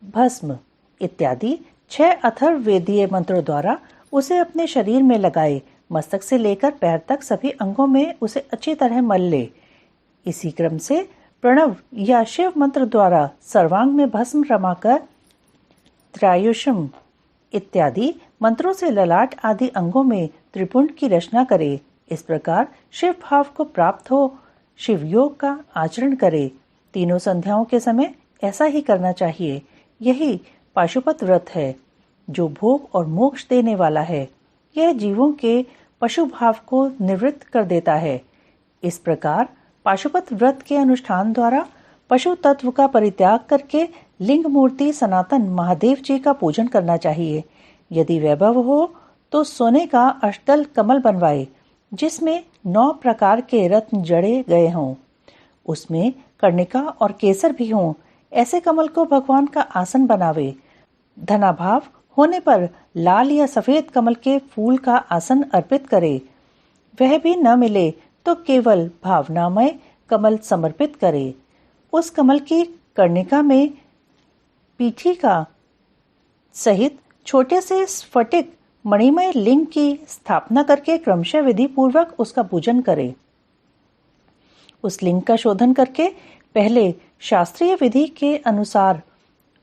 भस्म इत्यादि 6 अथर्ववेदीय मंत्रों द्वारा उसे अपने शरीर में लगाए मस्तक से लेकर पैर तक सभी अंगों में उसे अच्छी तरह मल ले। इसी क्रम से प्रणव या शिव मंत्र द्वारा सर्वांग में भस्म रमाकर त्रायुषम इत्यादि मंत्रों से ललाट आदि अंगों में त्रिपुंड की रचना करे। इस प्रकार शिव भाव को प्राप्त हो शिव योग का आचरण करे। तीनों संध्याओं के समय ऐसा ही करना चाहिए। यही पाशुपत व्रत है जो भोग और मोक्ष देने वाला है। यह जीवों के पशु भाव को निवृत्त कर देता है। इस प्रकार पाशुपत व्रत के अनुष्ठान द्वारा पशु तत्व का परित्याग करके लिंग मूर्ति सनातन महादेव जी का पूजन करना चाहिए। यदि वैभव हो तो सोने का अष्टदल कमल बनवाए जिसमें 9 प्रकार के रत्न जड़े गए हों, उसमें कर्णिका और केसर भी हों। ऐसे कमल को भगवान का आसन बनावे। धनाभाव होने पर लाल या सफेद कमल के फूल का आसन अर्पित करे। वह भी न मिले तो केवल भावनामय कमल समर्पित करे। उस कमल की कर्णिका में पीठी का सहित छोटे से स्फटिक मणिमय लिंग की स्थापना करके क्रमशः विधि पूर्वक उसका पूजन करे। उस लिंग का शोधन करके पहले शास्त्रीय विधि के अनुसार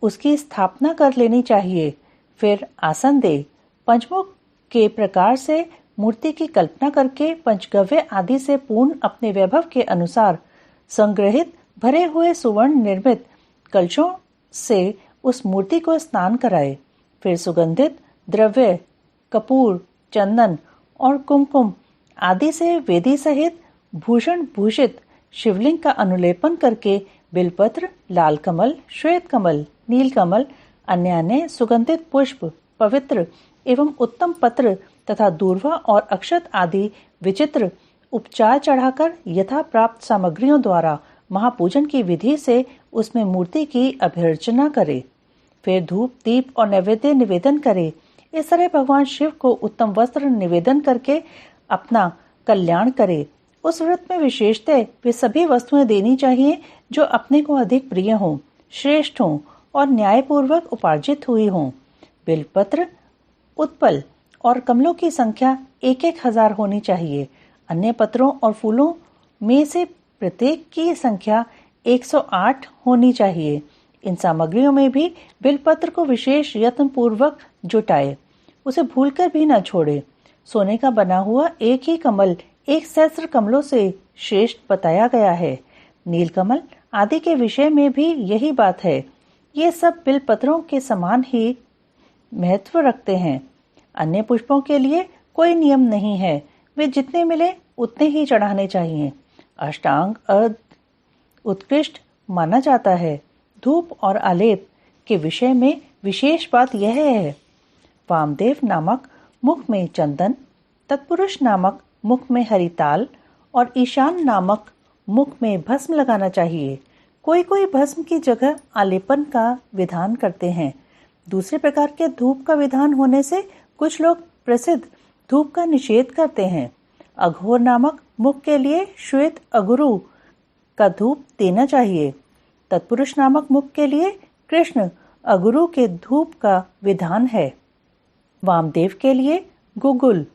उसकी स्थापना कर लेनी चाहिए। फिर आसन दे। पंचमुख के प्रकार से मूर्ति की कल्पना करके पंचगव्य आदि से पूर्ण अपने वैभव के अनुसार संग्रहित भरे हुए सुवर्ण निर्मित कलशों से उस मूर्ति को स्नान कराए। फिर सुगंधित द्रव्य कपूर, चंदन और कुमकुम आदि से वेदी सहित भूषण भूषित शिवलिंग का अनुलेपन करके बिलपत्र, लाल कमल, श्वेत कमल, नील कमल, अन्य सुगंधित पुष्प, पवित्र एवं उत्तम पत्र तथा दूर्वा और अक्षत आदि विचित्र उपचार चढ़ाकर यथा प्राप्त सामग्रियों द्वारा महापूजन की विधि से उसमें मूर्ति की अभिर्चना करे। फिर धूप, दीप और नैवेद्य निवेदन करे। इस तरह भगवान शिव को उत्तम वस्त्र निवेदन करके अपना कल्याण करे। उस व्रत में विशेषतः वे सभी वस्तुएं देनी चाहिए जो अपने को अधिक प्रिय हों, श्रेष्ठ हों और न्यायपूर्वक उपार्जित हुई हों। बिलपत्र, उत्पल और कमलों की संख्या 1,000 होनी चाहिए। अन्य पत्रों और फूलों में से प्रत्येक की संख्या 108 होनी चाहिए। इन सामग्रियों में भी बिलपत्र को विशेष यत्न पूर्वक जुटाए, उसे भूलकर भी न छोड़े। सोने का बना हुआ एक ही कमल 1 सहस्त्र कमलों से श्रेष्ठ बताया गया है। नीलकमल आदि के विषय में भी यही बात है। ये सब बिलपत्रों के समान ही महत्व रखते हैं। अन्य पुष्पों के लिए कोई नियम नहीं है, वे जितने मिले उतने ही चढ़ाने चाहिए। अष्टांग अर्ध उत्कृष्ट माना जाता है। धूप और आलेप के विषय में विशेष बात यह है, वामदेव नामक मुख में चंदन, तत्पुरुष नामक मुख में हरिताल और ईशान नामक मुख में भस्म लगाना चाहिए। कोई कोई भस्म की जगह आलेपन का विधान करते हैं। दूसरे प्रकार के धूप का विधान होने से कुछ लोग प्रसिद्ध धूप का निषेध करते हैं। अघोर नामक मुख के लिए श्वेत अगुरु का धूप देना चाहिए। तत्पुरुष नामक मुख के लिए कृष्ण अगुरु के धूप का विधान है। वामदेव के लिए गुगुल,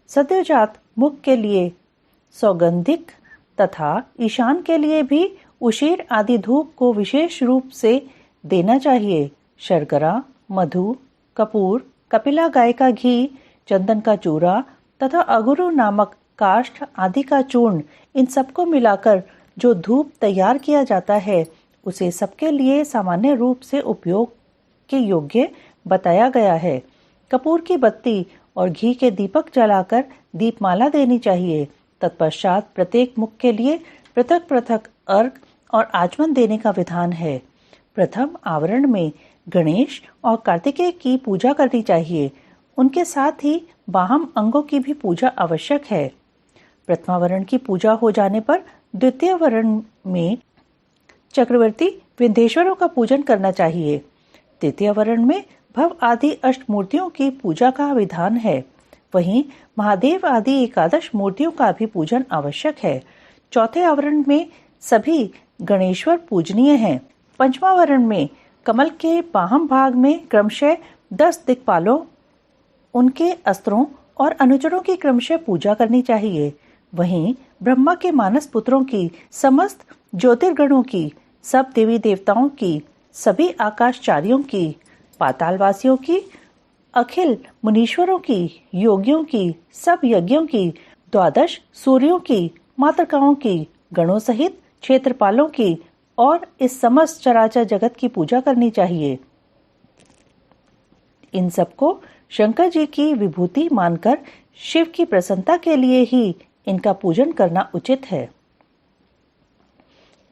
सद्योजात मुख के लिए सौगंधिक तथा ईशान के लिए भी उशीर आदि धूप को विशेष रूप से देना चाहिए। शर्करा, मधु, कपूर, कपिला गाय का घी, चंदन का चूरा तथा अगुरु नामक काष्ठ आदि का चूर्ण, इन सबको मिलाकर जो धूप तैयार किया जाता है उसे सबके लिए सामान्य रूप से उपयोग के योग्य बताया गया है। कपूर की बत्ती और घी के दीपक जलाकर दीपमाला देनी चाहिए। तत्पश्चात प्रत्येक मुख के लिए पृथक पृथक अर्घ और आचमन देने का विधान है। प्रथम आवरण में गणेश और कार्तिकेय की पूजा करनी चाहिए। उनके साथ ही बाहम अंगों की भी पूजा आवश्यक है। प्रथमावरण की पूजा हो जाने पर द्वितीय वरण में चक्रवर्ती विंध्येश्वरों का पूजन करना चाहिए। तृतीय वरण में भव आदि अष्ट मूर्तियों की पूजा का विधान है। वहीं महादेव आदि एकादश मूर्तियों का भी पूजन आवश्यक है। चौथे आवरण में सभी गणेश्वर पूजनीय हैं। पंचमावरण में कमल के बाहम भाग में क्रमशः 10 दिक्पालों, उनके अस्त्रों और अनुचरों की क्रमशः पूजा करनी चाहिए। वहीं ब्रह्मा के मानस पुत्रों की, समस्त ज्योतिर्गणों की, सब देवी देवताओं की, सभी आकाशचारियों की, पातालवासियों की, अखिल मुनीश्वरों की, योगियों की, सब यज्ञों की, 12 सूर्यों की, मातृकाओं की, गणों सहित क्षेत्रपालों की और इस समस्त चराचर जगत की पूजा करनी चाहिए। इन सबको शंकर जी की विभूति मानकर शिव की प्रसन्नता के लिए ही इनका पूजन करना उचित है।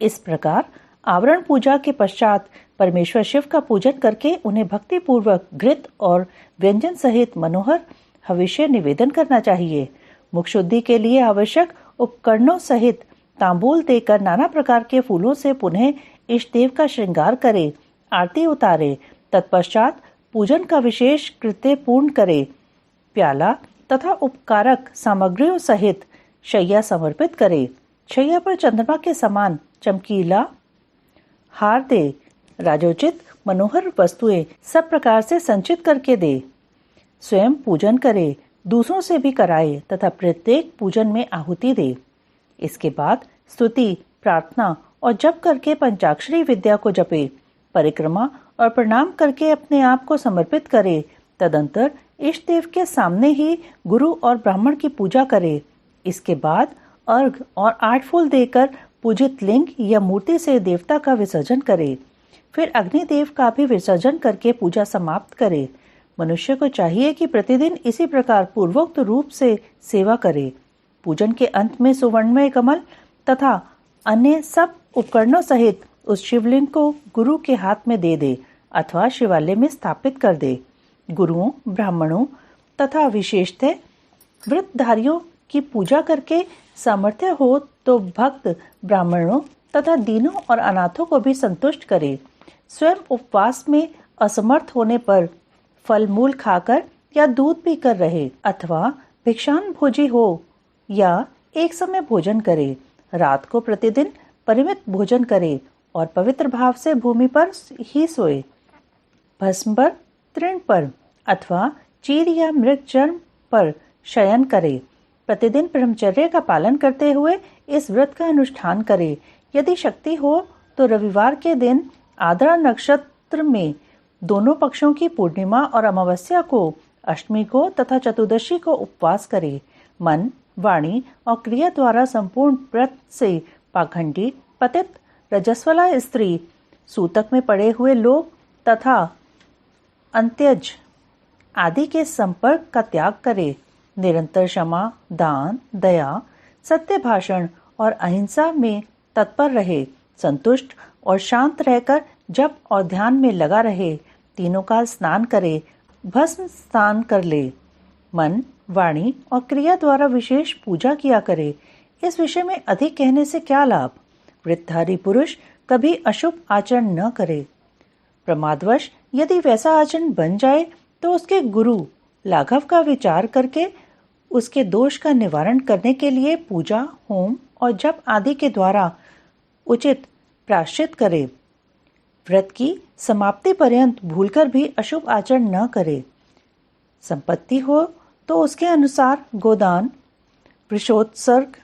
इस प्रकार आवरण पूजा के पश्चात परमेश्वर शिव का पूजन करके उन्हें भक्ति पूर्वक घृत और व्यंजन सहित मनोहर हविष्य निवेदन करना चाहिए। मुख शुद्धि के लिए आवश्यक उपकरणों सहित तांबूल देकर नाना प्रकार के फूलों से पुनः इष्ट देव का श्रृंगार करे, आरती उतारे, तत्पश्चात पूजन का विशेष कृत्य पूर्ण करे, प्याला तथा उपकारक सामग्रियों सहित शैया समर्पित करे, शैया पर चंद्रमा के समान चमकीला हार दे, राजोचित मनोहर वस्तुएं सब प्रकार से संचित करके दे, स्वयं पूजन करे, दूसरों से भी कराए तथा प्रत्येक पूजन में आहुति दे। इसके बाद स्तुति, प्रार्थना और जप करके पंचाक्षरी विद्या को जपे, परिक्रमा और प्रणाम करके अपने आप को समर्पित करे। तदंतर इष्ट देव के सामने ही गुरु और ब्राह्मण की पूजा करे। इसके बाद अर्घ और 8 फूल देकर पूजित लिंग या मूर्ति से देवता का विसर्जन करे। फिर अग्निदेव का भी विसर्जन करके पूजा समाप्त करे। मनुष्य को चाहिए कि प्रतिदिन इसी प्रकार पूर्वोक्त रूप से सेवा करे। पूजन के अंत में सुवर्णमय कमल तथा अन्य सब उपकरणों सहित उस शिवलिंग को गुरु के हाथ में दे दे अथवा शिवालय में स्थापित कर दे। गुरुओं, ब्राह्मणों तथा विशेषतः व्रतधारियों की पूजा करके सामर्थ्य हो तो भक्त ब्राह्मणों तथा दीनों और अनाथों को भी संतुष्ट करे। स्वयं उपवास में असमर्थ होने पर फल मूल खाकर या दूध पीकर रहे अथवा भिक्षान भोजी हो या एक समय भोजन करे। रात को प्रतिदिन परिमित भोजन करे और पवित्र भाव से भूमि पर ही सोए। भस्म पर, तृण पर अथवा चीर या मृग चर्म पर शयन करे। प्रतिदिन ब्रह्मचर्य का पालन करते हुए इस व्रत का अनुष्ठान करे। यदि शक्ति हो तो रविवार के दिन आद्रा नक्षत्र में दोनों पक्षों की पूर्णिमा और अमावस्या को, अष्टमी को तथा चतुर्दशी को उपवास करे। मन, वाणी और क्रिया द्वारा संपूर्ण व्रत से पाखंडी, पतित, रजस्वला स्त्री, सूतक में पड़े हुए लोग तथा अंत्यज आदि के संपर्क का त्याग करे। निरंतर क्षमा, दान, दया, सत्य भाषण और अहिंसा में तत्पर रहे। संतुष्ट और शांत रहकर जप और ध्यान में लगा रहे। तीनों काल स्नान करे, भस्म स्नान कर ले। मन, वाणी और क्रिया द्वारा विशेष पूजा किया करे। इस विषय में अधिक कहने से क्या लाभ। व्रतधारी पुरुष कभी अशुभ आचरण न करे। प्रमादवश यदि वैसा आचरण बन जाए तो उसके गुरु लाघव का विचार करके उसके दोष का निवारण करने के लिए पूजा, होम और जप आदि के द्वारा उचित प्रायश्चित करे। व्रत की समाप्ति पर्यंत भूलकर भी अशुभ आचरण न करे। संपत्ति हो तो उसके अनुसार गोदान, वृषोत्सर्ग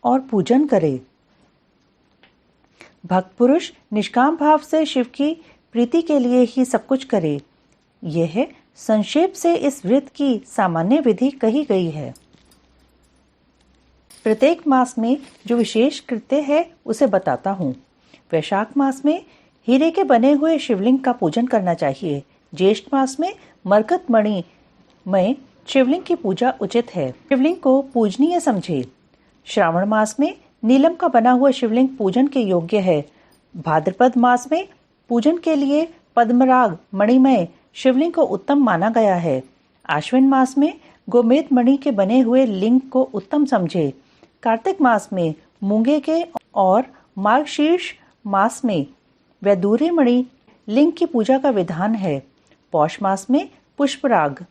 और पूजन करे। भक्त पुरुष निष्काम भाव से शिव की प्रीति के लिए ही सब कुछ करे। यह संक्षेप से इस व्रत की सामान्य विधि कही गई है। प्रत्येक मास में जो विशेष कृत्य है उसे बताता हूँ। वैशाख मास में हीरे के बने हुए शिवलिंग का पूजन करना चाहिए। ज्येष्ठ मास में मरकत मणि में शिवलिंग की पूजा उचित है। शिवलिंग को पूजनीय समझे। श्रावण मास में नीलम का बना हुआ शिवलिंग पूजन के योग्य है। भाद्रपद मास में पूजन के लिए पद्मराग मणिमय शिवलिंग को उत्तम माना गया है। आश्विन मास में गोमेद मणि के बने हुए लिंग को उत्तम समझे। कार्तिक मास में मूंगे के और मार्गशीर्ष मास में वैदूर्य मणि लिंग की पूजा का विधान है। पौष मास में पुष्पराग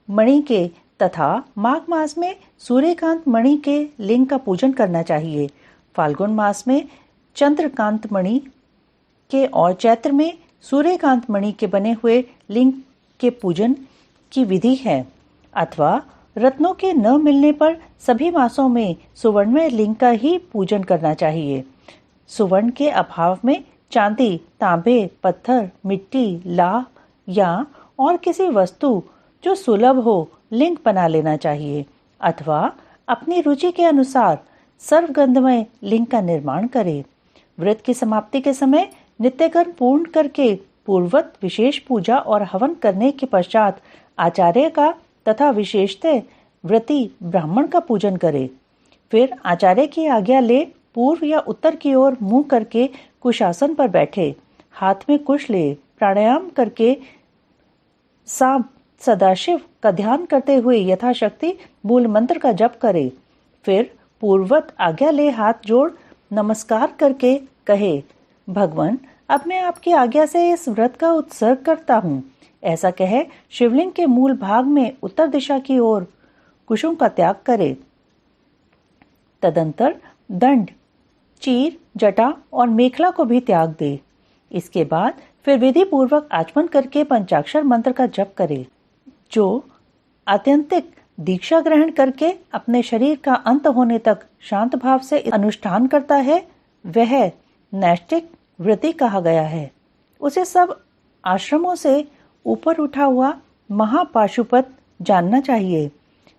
मणि के तथा माघ मास में सूर्यकांत मणि के लिंग का पूजन करना चाहिए। फाल्गुन मास में चंद्रकांत मणि के और चैत्र में सूर्यकांत मणि के बने हुए लिंग के पूजन की विधि है। अथवा रत्नों के न मिलने पर सभी मासों में सुवर्णमय लिंग का ही पूजन करना चाहिए। सुवर्ण के अभाव में चांदी, तांबे, पत्थर, मिट्टी, लाह या और किसी वस्तु जो सुलभ हो लिंग बना लेना चाहिए अथवा अपनी रुचि के अनुसार सर्वगंधमय लिंग का निर्माण करे। व्रत की समाप्ति के समय नित्यकर्म पूर्ण करके पूर्ववत विशेष पूजा और हवन करने के पश्चात आचार्य का तथा विशेषतः व्रती ब्राह्मण का पूजन करे। फिर आचार्य की आज्ञा ले पूर्व या उत्तर की ओर मुंह करके कुशासन पर बैठे, हाथ में कुश ले, प्राणायाम करके सांब सदाशिव का ध्यान करते हुए यथाशक्ति मूल मंत्र का जप करे। फिर पूर्ववत आज्ञा ले हाथ जोड़ नमस्कार करके कहे, भगवान अब मैं आपकी आज्ञा से इस व्रत का उत्सर्ग करता हूँ। ऐसा कहे शिवलिंग के मूल भाग में उत्तर दिशा की ओर कुशों का त्याग करे। तदंतर दंड, चीर, जटा और मेखला को भी त्याग दे। इसके बाद फिर विधि पूर्वक आचमन करके पंचाक्षर मंत्र का जप करे। जो आत्यंतिक दीक्षा ग्रहण करके अपने शरीर का अंत होने तक शांत भाव से अनुष्ठान करता है वह नैष्ठिक व्रती कहा गया है। उसे सब आश्रमों से ऊपर उठा हुआ महापाशुपत जानना चाहिए।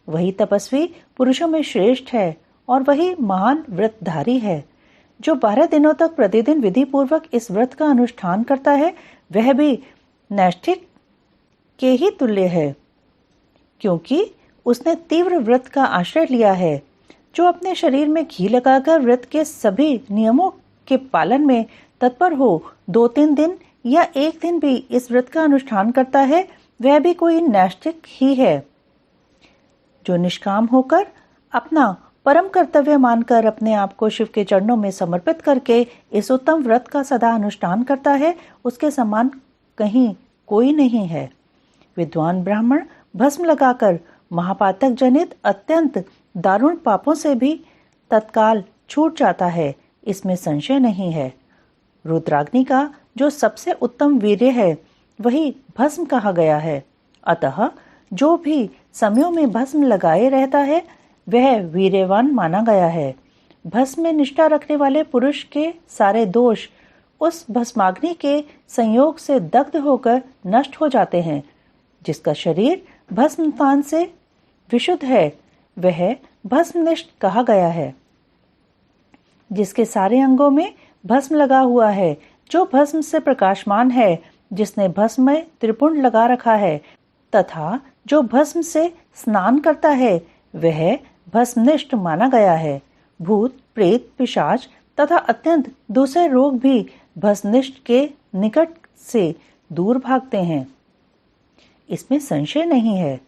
वही तपस्वी पुरुषों में श्रेष्ठ है और वही महान व्रतधारी है। जो 12 दिनों तक प्रतिदिन विधि पूर्वक इस व्रत का अनुष्ठान करता है वह भी नैष्ठिक के ही तुल्य है, क्योंकि उसने तीव्र व्रत का आश्रय लिया है। जो अपने शरीर में घी लगाकर व्रत के सभी नियमों के पालन में तत्पर हो 2-3 दिन या 1 दिन भी इस व्रत का अनुष्ठान करता है वह भी कोई नैष्ठिक ही है। जो निष्काम होकर अपना परम कर्तव्य मानकर अपने आप को शिव के चरणों में समर्पित करके इस उत्तम व्रत का सदा अनुष्ठान करता है उसके समान कहीं कोई नहीं है। विद्वान ब्राह्मण भस्म लगाकर महापातक जनित अत्यंत दारुण पापों से भी तत्काल छूट जाता है, इसमें संशय नहीं है। रुद्राग्नि का जो सबसे उत्तम वीर्य है वही भस्म कहा गया है। अतः जो भी समयों में भस्म लगाए रहता है वह वीर्यवान माना गया है। भस्म में निष्ठा रखने वाले पुरुष के सारे दोष उस भस्माग्नि के संयोग से दग्ध होकर नष्ट हो जाते हैं। जिसका शरीर भस्मपान से विशुद्ध है वह भस्मनिष्ठ कहा गया है। जिसके सारे अंगों में भस्म लगा हुआ है, जो भस्म से प्रकाशमान है, जिसने भस्म में त्रिपुंड लगा रखा है तथा जो भस्म से स्नान करता है वह भस्मनिष्ठ माना गया है। भूत, प्रेत, पिशाच तथा अत्यंत दूसरे रोग भी भस्मनिष्ठ के निकट से दूर भागते हैं, इसमें संशय नहीं है।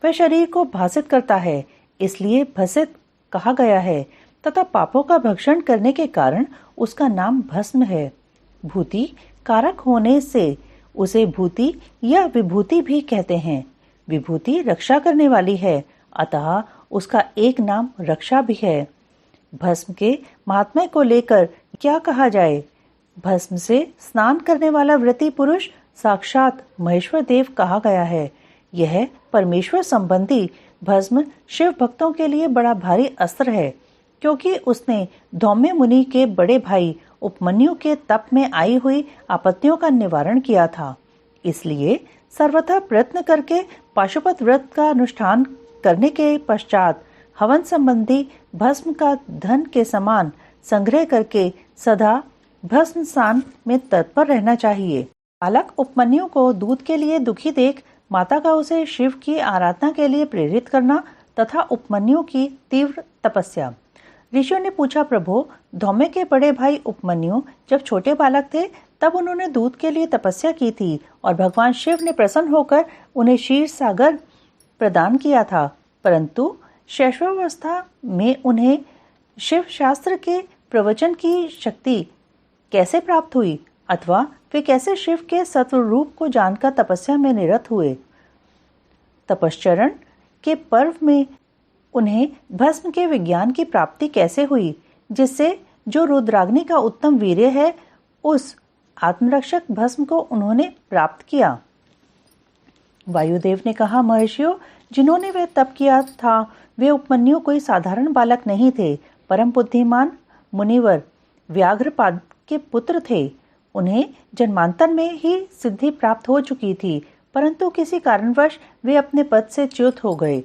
वह शरीर को भासित करता है, इसलिए भसित कहा गया है तथा पापों का भक्षण करने के कारण उसका नाम भस्म है। भूति कारक होने से उसे भूति या विभूति भी कहते हैं। विभूति रक्षा करने वाली है, अतः उसका एक नाम रक्षा भी है। भस्म के महात्म्य को लेकर क्या कहा जाए? भस्म से स्नान करने वाला व्रती पुरुष साक्षात महेश्वर देव कहा गया है। यह परमेश्वर संबंधी भस्म शिव भक्तों के लिए बड़ा भारी अस्त्र है, क्योंकि उसने धौम्य मुनि के बड़े भाई उपमन्यु के तप में आई हुई आपत्तियों का निवारण किया था। इसलिए सर्वथा प्रयत्न करके पाशुपत व्रत का अनुष्ठान करने के पश्चात हवन संबंधी भस्म का धन के समान संग्रह करके सदा भस्म स्नान में तत्पर रहना चाहिए। बालक उपमन्यु को दूध के लिए दुखी देख माता का उसे शिव की आराधना के लिए प्रेरित करना तथा उपमन्यु की तीव्र तपस्या। ऋषियों ने पूछा, प्रभु, धौम्य के बड़े भाई उपमन्यु जब छोटे बालक थे तब उन्होंने दूध के लिए तपस्या की थी और भगवान शिव ने प्रसन्न होकर उन्हें क्षीर सागर प्रदान किया था, परंतु शैशवावस्था में उन्हें शिव शास्त्र के प्रवचन की शक्ति कैसे प्राप्त हुई अथवा वे कैसे शिव के सत्व रूप को जानकर तपस्या में निरत हुए? तपश्चरण के पर्व में उन्हें भस्म के विज्ञान की प्राप्ति कैसे हुई, जिससे जो रुद्राग्नि का उत्तम वीर्य है उस आत्मरक्षक भस्म को उन्होंने प्राप्त किया? वायुदेव ने कहा, महर्षियों, जिन्होंने वह तप किया था वे उपमन्यु कोई साधारण बालक नहीं थे, परम बुद्धिमान मुनिवर व्याघ्रपाद के पुत्र थे। उन्हें जन्मांतर में ही सिद्धि प्राप्त हो चुकी थी, परंतु किसी कारणवश वे अपने पद से च्युत हो गए,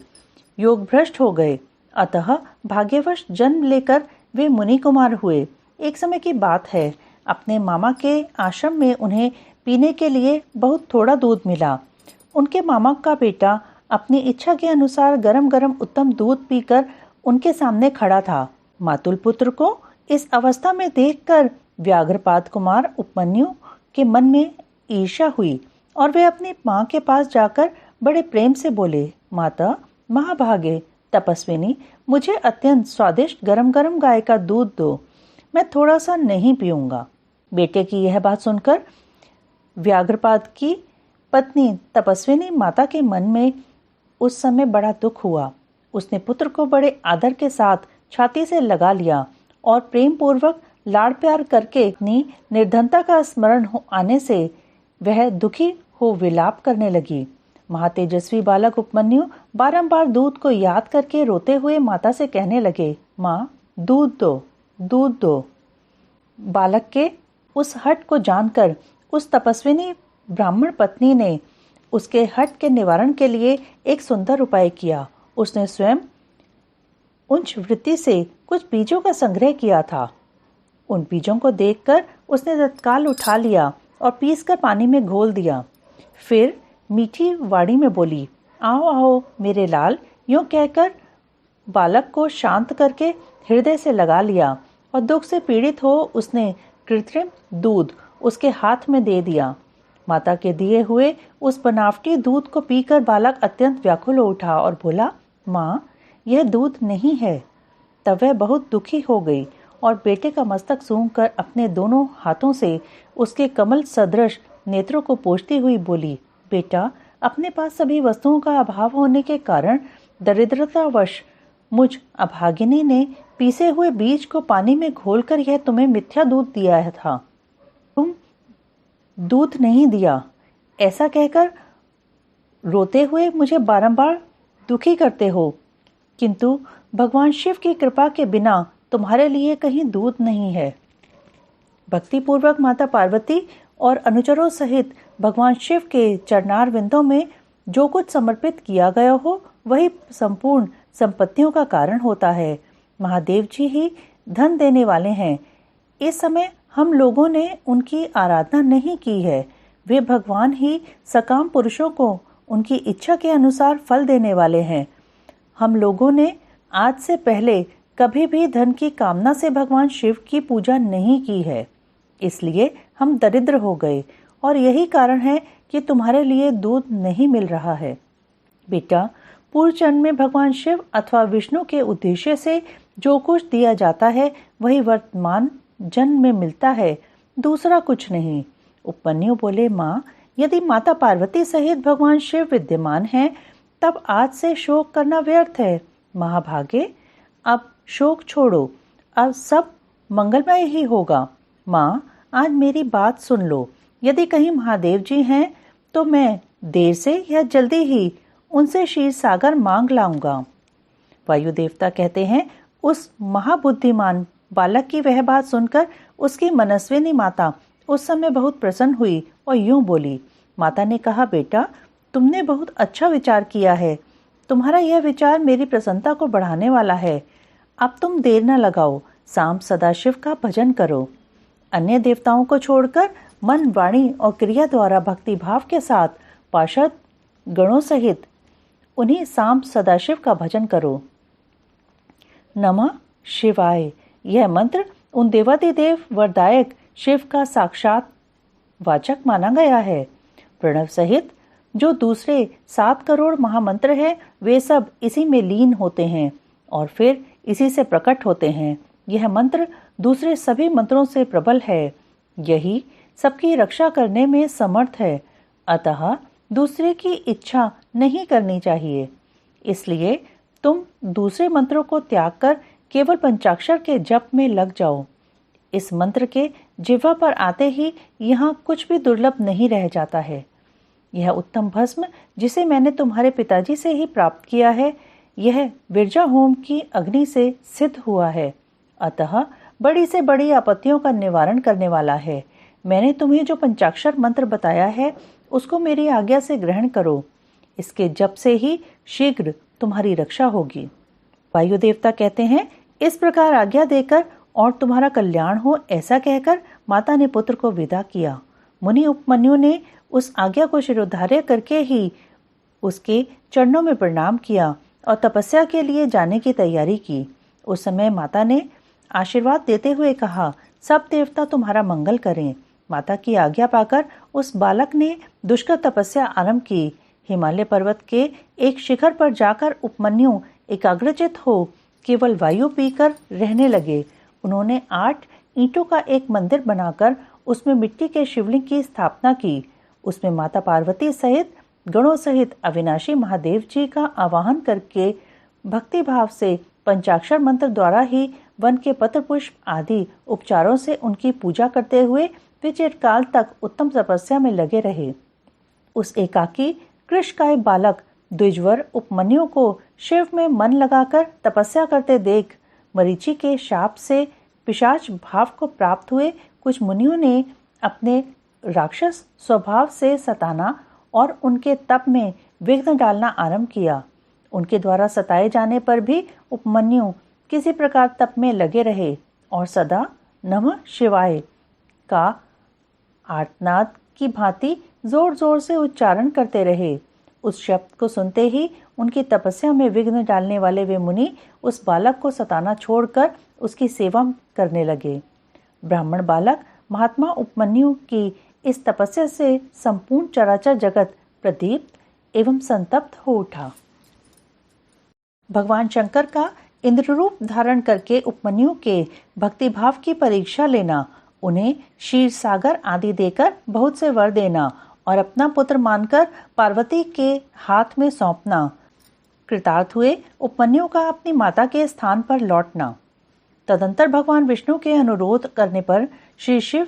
योग भ्रष्ट हो गए। अतः भाग्यवश जन्म लेकर वे मुनि कुमार हुए। एक समय की बात है, अपने मामा के आश्रम में उन्हें पीने के लिए बहुत थोड़ा दूध मिला। उनके मामा का बेटा अपनी इच्छा के अनुसार गरम गरम उत्तम दूध पीकर उनके सामने खड़ा था। मातुल पुत्र को इस अवस्था में देखकर व्याघ्रपाद कुमार उपमन्यु के मन में ईर्ष्या हुई और वे अपनी माँ के पास जाकर बड़े प्रेम से बोले, माता महाभागे तपस्विनी, मुझे अत्यंत स्वादिष्ट गरम गरम गाय का दूध दो, मैं थोड़ा सा नहीं पीऊंगा। बेटे की यह बात सुनकर व्याघ्रपाद की पत्नी तपस्विनी माता के मन में उस समय बड़ा दुख हुआ। उसने पुत्र को बड़े आदर के साथ छाती से लगा लिया और प्रेम पूर्वक लाड़ प्यार करके अपनी निर्धनता का स्मरण आने से वह दुखी हो विलाप करने लगी। महातेजस्वी बालक उपमन्यु बारंबार दूध को याद करके रोते हुए माता से कहने लगे, माँ दूध दो, दूध दो। बालक के उस हठ को जानकर उस तपस्विनी ब्राह्मण पत्नी ने उसके हठ के निवारण के लिए एक सुंदर उपाय किया। उसने स्वयं उच्च वृत्ति से कुछ बीजों का संग्रह किया था। उन बीजों को देखकर उसने तत्काल उठा लिया और पीसकर पानी में घोल दिया। फिर मीठी वाणी में बोली, आओ आओ मेरे लाल। यूं कहकर बालक को शांत करके हृदय से लगा लिया और दुख से पीड़ित हो उसने कृत्रिम दूध उसके हाथ में दे दिया। माता के दिए हुए उस बनावटी दूध को पीकर बालक अत्यंत व्याकुल हो उठा और बोला, माँ यह दूध नहीं है। तब वह बहुत दुखी हो गई और बेटे का मस्तक सूंघकर अपने दोनों हाथों से उसके कमल सदृश नेत्रों को पोंछती हुई बोली, बेटा, अपने पास सभी वस्तुओं का अभाव होने के कारण दरिद्रतावश मुझ अभागिनी ने पीसे हुए बीज को पानी में घोलकर यह तुम्हें मिथ्या दूध दिया था। तुम दूध नहीं दिया, ऐसा कहकर रोते हुए मुझे बारंबार दुखी करते हो, किंतु भगवान शिव की कृपा के बिना तुम्हारे लिए कहीं दूध नहीं है। भक्ति पूर्वक माता पार्वती और अनुचरों सहित भगवान शिव के चरणार विंदों में जो कुछ समर्पित किया गया हो वही संपूर्ण संपत्तियों का कारण होता है। महादेव जी ही धन देने वाले हैं। इस समय हम लोगों ने उनकी आराधना नहीं की है। वे भगवान ही सकाम पुरुषों को उनकी इच्छा के अनुसार फल देने वाले हैं। हम लोगों ने आज से पहले कभी भी धन की कामना से भगवान शिव की पूजा नहीं की है, इसलिए हम दरिद्र हो गए और यही कारण है कि तुम्हारे लिए दूध नहीं मिल रहा है। बेटा, पूर्व जन्म में भगवान शिव अथवा विष्णु के उद्देश्य से जो कुछ दिया जाता है वही वर्तमान जन्म में मिलता है, दूसरा कुछ नहीं। उपमन्यु बोले, माँ, यदि माता पार्वती सहित भगवान शिव विद्यमान हैं, तब आज से शोक करना व्यर्थ है। महाभागे, अब शोक छोड़ो, अब सब मंगलमय ही होगा। माँ, आज मेरी बात सुन लो। यदि कहीं महादेव जी हैं तो मैं देर से या जल्दी ही उनसे क्षीर सागर मांग लाऊंगा। वायु देवता कहते हैं, उस महाबुद्धिमान बालक की वह बात सुनकर उसकी मनस्विनी माता उस समय बहुत प्रसन्न हुई और यूं बोली। माता ने कहा, बेटा, तुमने बहुत अच्छा विचार किया है। तुम्हारा यह विचार मेरी प्रसन्नता को बढ़ाने वाला है। अब तुम देर न लगाओ, शाम सदाशिव का भजन करो। अन्य देवताओं को छोड़कर मन, वाणी और क्रिया द्वारा भक्ति भाव के साथ पार्षद गणों सहित उन्हीं शाम सदाशिव का भजन करो। नमः शिवाय। यह मंत्र उन देवादिदेव वरदायक शिव का साक्षात वाचक माना गया है। प्रणव सहित जो दूसरे 7 करोड़ महामंत्र हैं, वे सब इसी में लीन होते हैं और फिर इसी से प्रकट होते हैं। यह मंत्र दूसरे सभी मंत्रों से प्रबल है। यही सबकी रक्षा करने में समर्थ है। अतः दूसरे की इच्छा नहीं करनी चाहिए। इसलिए तुम दूसरे मंत्रों को त्याग कर केवल पंचाक्षर के जप में लग जाओ। इस मंत्र के जिह्वा पर आते ही यहाँ कुछ भी दुर्लभ नहीं रह जाता है। यह उत्तम भस्म जिसे मैंने तुम्हारे पिताजी से ही प्राप्त किया है, यह विरजा होम की अग्नि से सिद्ध हुआ है, अतः बड़ी से बड़ी आपत्तियों का निवारण करने वाला है। मैंने तुम्हें जो पंचाक्षर मंत्र बताया है उसको मेरी आज्ञा से ग्रहण करो, इसके जप से ही शीघ्र तुम्हारी रक्षा होगी। वायु देवता कहते हैं, इस प्रकार आज्ञा देकर और तुम्हारा कल्याण हो ऐसा कहकर माता ने पुत्र को विदा किया। मुनि उपमन्यु ने उस आज्ञा को शिरोधार्य करके ही उसके चरणों में प्रणाम किया और तपस्या के लिए जाने की तैयारी की। उस समय माता ने आशीर्वाद देते हुए कहा, सब देवता तुम्हारा मंगल करें। माता की आज्ञा पाकर उस बालक ने दुष्कर तपस्या आरंभ की। हिमालय पर्वत के एक शिखर पर जाकर उपमन्यु एकाग्रचित हो केवल वायु पीकर रहने लगे। उन्होंने 8 ईंटों का एक मंदिर बनाकर उसमें मिट्टी के शिवलिंग की स्थापना की। उसमें माता पार्वती सहित गणों सहित अविनाशी महादेव जी का आवाहन करके भक्ति भाव से पंचाक्षर मंत्र द्वारा ही वन के पत्र पुष्प आदि उपचारों से उनकी पूजा करते हुए वे चिरकाल तक उत्तम तपस्या में लगे रहे। उस एकाकी कृष्णकाय बालक द्विजवर उपमन्यु को शिव में मन लगाकर तपस्या करते देख मरीचि के शाप से पिशाच भाव को प्राप्त हुए कुछ मुनियों ने अपने राक्षस स्वभाव से सताना और उनके तप में विघ्न डालना आरंभ किया। उनके द्वारा सताए जाने पर भी उपमन्यु किसी प्रकार तप में लगे रहे और सदा नमः शिवाय का आर्तनाद की भांति जोर जोर से उच्चारण करते रहे। उस शब्द को सुनते ही उनकी तपस्या में विघ्न डालने वाले वे मुनि उस बालक को सताना छोड़कर उसकी सेवा करने लगे। ब्राह्मण बालक महात्मा उपमन्यु की इस तपस्या से संपूर्ण चराचर जगत प्रदीप्त एवं संतप्त हो उठा। भगवान शंकर का इंद्र रूप धारण करके उपमन्यु के भक्ति भाव की परीक्षा लेना, उन्हें क्षीर सागर आदि देकर बहुत से वर देना और अपना पुत्र मानकर पार्वती के हाथ में सौंपना, कृतार्थ हुए उपमन्यु का अपनी माता के स्थान पर लौटना। तदंतर भगवान विष्णु के अनुरोध करने पर श्री शिव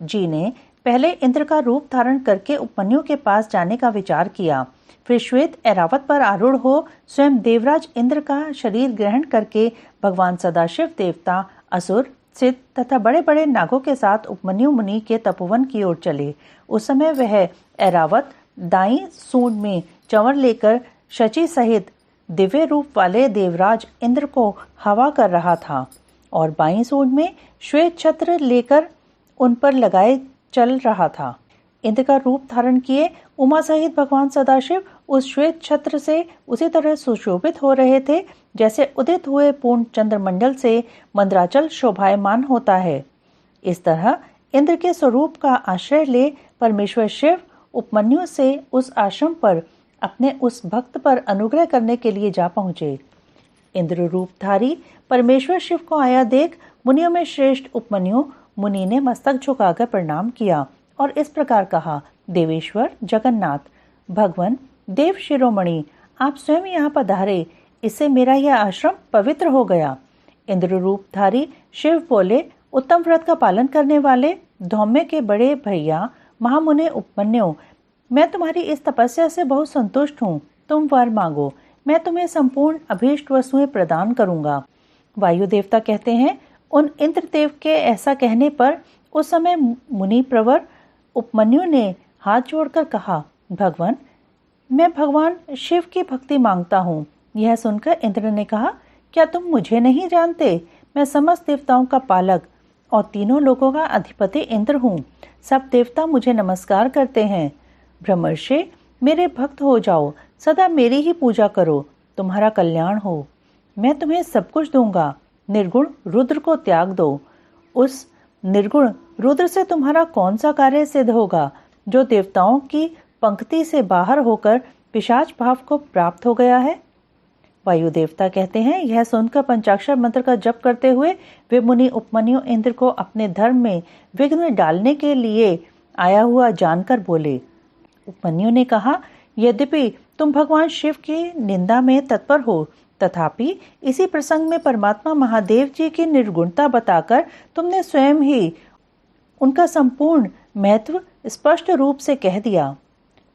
जी ने पहले इंद्र का रूप धारण करके उपमन्यु के पास जाने का विचार किया। फिर श्वेत ऐरावत पर आरूढ़ हो स्वयं देवराज इंद्र का शरीर ग्रहण करके भगवान सदाशिव देवता, असुर, सिद्ध तथा बड़े बड़े नागों के साथ उपमन्यु मुनि के तपोवन की ओर चले। उस समय वह ऐरावत दाई सूंड में चंवर लेकर शची सहित दिव्य रूप वाले देवराज इंद्र को हवा कर रहा था और बाई सूंड में श्वेत छत्र लेकर उन पर लगाए चल रहा था। इंद्र का रूप धारण किए उमा सहित भगवान सदाशिव उस श्वेत छत्र से उसी तरह सुशोभित हो रहे थे जैसे उदित हुए पूर्ण चंद्रमंडल से मंद्राचल शोभायमान होता है। इस तरह इंद्र के स्वरूप का आश्रय ले परमेश्वर शिव उपमन्यु से उस आश्रम पर अपने उस भक्त पर अनुग्रह करने के लिए जा पहुंचे। इंद्र रूपधारी परमेश्वर शिव को आया देख मुनियों में श्रेष्ठ उपमन्यु मुनि ने मस्तक झुकाकर प्रणाम किया और इस प्रकार कहा, देवेश्वर जगन्नाथ, भगवान देव शिरोमणि, आप स्वयं यहाँ पधारे, इससे मेरा यह आश्रम पवित्र हो गया। इंद्र रूपधारी शिव बोले, उत्तम व्रत का पालन करने वाले धौम्य के बड़े भैया महामुनि उपमन्यु, मैं तुम्हारी इस तपस्या से बहुत संतुष्ट हूँ। तुम वर मांगो, मैं तुम्हें संपूर्ण अभीष्ट वस्तुएं प्रदान करूंगा। वायु देवता कहते हैं, उन इंद्रदेव के ऐसा कहने पर उस समय मुनि प्रवर उपमन्यु ने हाथ जोड़कर कहा, भगवान, मैं भगवान शिव की भक्ति मांगता हूँ। यह सुनकर इंद्र ने कहा, क्या तुम मुझे नहीं जानते? मैं समस्त देवताओं का पालक और तीनों लोगों का अधिपति इंद्र हूँ। सब देवता मुझे नमस्कार करते हैं। ब्रह्मर्षि, मेरे भक्त हो जाओ, सदा मेरी ही पूजा करो, तुम्हारा कल्याण हो। मैं तुम्हें सब कुछ दूंगा। निर्गुण रुद्र को त्याग दो। उस निर्गुण रुद्र से तुम्हारा कौन सा कार्य सिद्ध होगा जो देवताओं की पंक्ति से बाहर होकर पिशाच भाव को प्राप्त हो गया है? वायु देवता कहते हैं, यह सुनकर पंचाक्षर मंत्र का जप करते हुए वे मुनि उपमन्यु इंद्र को अपने धर्म में विघ्न डालने के लिए आया हुआ जानकर बोले। उपमन्यु ने कहा, यद्यपि तुम भगवान शिव की निंदा में तत्पर हो, तथापि इसी प्रसंग में परमात्मा महादेव जी की निर्गुणता बताकर तुमने स्वयं ही उनका संपूर्ण महत्व स्पष्ट रूप से कह दिया।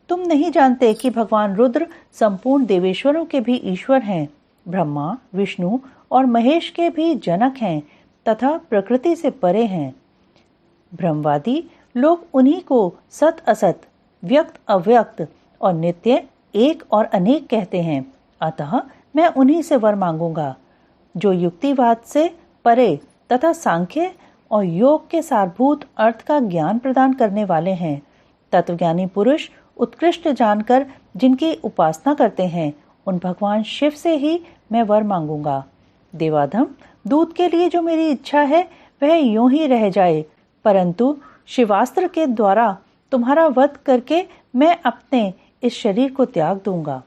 तुम नहीं जानते कि भगवान रुद्र संपूर्ण देवेश्वरों के भी ईश्वर हैं, ब्रह्मा, विष्णु और महेश के भी जनक हैं तथा प्रकृति से परे हैं। ब्रह्मवादी लोग उन्हीं को सत असत, व्यक्त अव्यक्त और नित्य, एक और अनेक कहते हैं। अतः मैं उन्हीं से वर मांगूंगा जो युक्तिवाद से परे तथा सांख्य और योग के सारभूत अर्थ का ज्ञान प्रदान करने वाले हैं। तत्वज्ञानी पुरुष उत्कृष्ट जानकर जिनकी उपासना करते हैं, उन भगवान शिव से ही मैं वर मांगूंगा। देवाधम, दूध के लिए जो मेरी इच्छा है वह यूं ही रह जाए, परंतु शिवास्त्र के द्वारा तुम्हारा वध करके मैं अपने इस शरीर को त्याग दूंगा।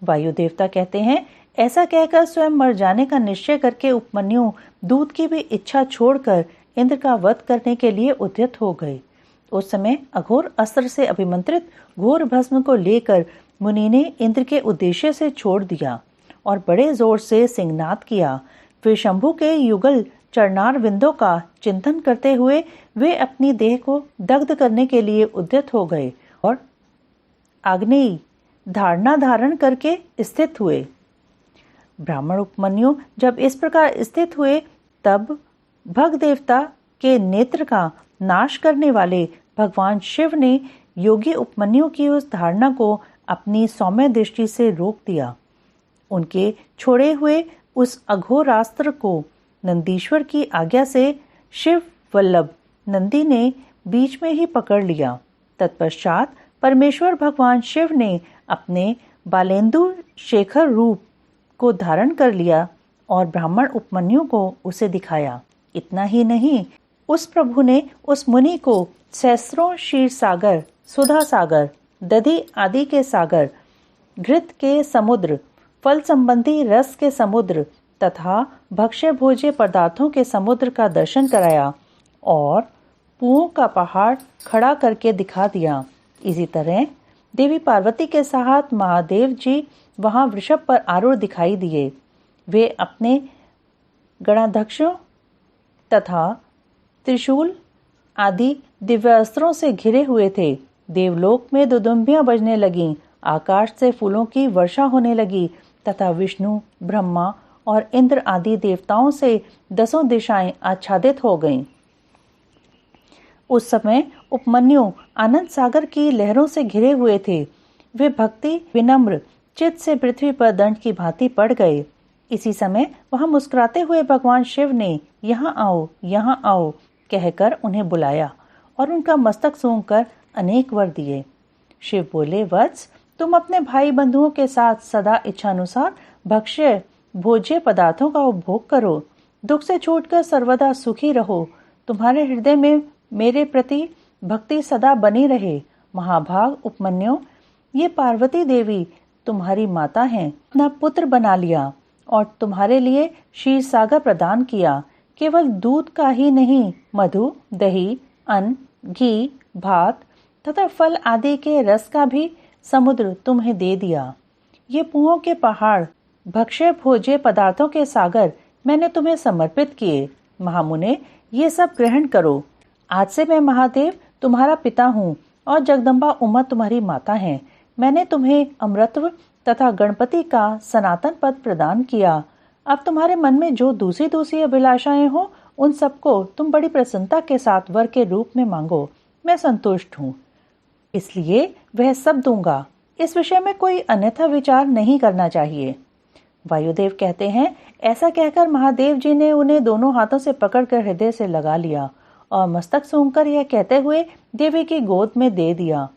वायु देवता कहते हैं, ऐसा कहकर स्वयं मर जाने का निश्चय करके उपमन्यु दूध की भी इच्छा छोड़कर इंद्र का वध करने के लिए उद्यत हो गए। उस समय अघोर अस्त्र से अभिमंत्रित घोर भस्म को लेकर मुनि ने इंद्र के उद्देश्य से छोड़ दिया और बड़े जोर से सिंहनाद किया। फिर शंभु के युगल चरणार विंदों का चिंतन करते हुए वे अपनी देह को दग्ध करने के लिए उद्यत हो गए और आग्नेयी धारणा धारण करके स्थित हुए। ब्राह्मण उपमन्यु जब इस प्रकार स्थित हुए, तब भग देवता के नेत्र का नाश करने वाले भगवान शिव ने योगी उपमन्यु की उस धारणा को अपनी सौम्य दृष्टि से रोक दिया। उनके छोड़े हुए उस अघोरास्त्र को नंदीश्वर की आज्ञा से शिव वल्लभ नंदी ने बीच में ही पकड़ लिया। तत्पश्चात परमेश्वर भगवान शिव ने अपने बालेंदु शेखर रूप को धारण कर लिया और ब्राह्मण उपमन्यु को उसे दिखाया। इतना ही नहीं, उस प्रभु ने उस मुनि को सहस्रों क्षीर सागर, सुधा सागर, दधि आदि के सागर, घृत के समुद्र, फल संबंधी रस के समुद्र तथा भक्ष्य भोज्य पदार्थों के समुद्र का दर्शन कराया और पुओं का पहाड़ खड़ा करके दिखा दिया। इसी तरह देवी पार्वती के साथ महादेव जी वहां वृषभ पर आरूढ़ दिखाई दिए। वे अपने गणाध्यक्षों तथा त्रिशूल आदि दिव्यास्त्रों से घिरे हुए थे। देवलोक में दुदुम्बियां बजने लगीं, आकाश से फूलों की वर्षा होने लगी तथा विष्णु, ब्रह्मा और इंद्र आदि देवताओं से 10 दिशाएं आच्छादित हो गईं। उस समय उपमन्यु आनंद सागर की लहरों से घिरे हुए थे। वे भक्ति विनम्र चित्त से पृथ्वी पर दंड की भांति पड़ गए। इसी समय वहां मुस्कुराते हुए भगवान शिव ने यहाँ आओ कहकर उन्हें बुलाया और उनका मस्तक सूंघकर अनेक वर दिए। शिव बोले, वत्स, तुम अपने भाई बंधुओं के साथ सदा इच्छानुसार भक्ष्य भोज्य पदार्थों का उपभोग करो। दुख से छूटकर सर्वदा सुखी रहो। तुम्हारे हृदय में मेरे प्रति भक्ति सदा बनी रहे। महाभाग उपमन्यु, ये पार्वती देवी तुम्हारी माता हैं। अपना पुत्र बना लिया और तुम्हारे लिए क्षीर सागर प्रदान किया। केवल दूध का ही नहीं, मधु, दही, अन्न, घी, भात तथा फल आदि के रस का भी समुद्र तुम्हें दे दिया। ये पुओं के पहाड़, भक्ष्य भोज्य पदार्थों के सागर मैंने तुम्हें समर्पित किए। महामुने, ये सब ग्रहण करो। आज से मैं महादेव तुम्हारा पिता हूँ और जगदम्बा उमा तुम्हारी माता है। मैंने तुम्हें अमृतत्व तथा गणपति का सनातन पद प्रदान किया। अब तुम्हारे मन में जो दूसरी अभिलाषाएं हो, उन सबको तुम बड़ी प्रसन्नता के साथ वर के रूप में मांगो। मैं संतुष्ट हूँ, इसलिए वह सब दूंगा। इस विषय में कोई अन्यथा विचार नहीं करना चाहिए। वायुदेव कहते हैं, ऐसा कहकर महादेव जी ने उन्हें दोनों हाथों से पकड़कर हृदय से लगा लिया और मस्तक सूंघकर यह कहते हुए देवी की गोद में दे दिया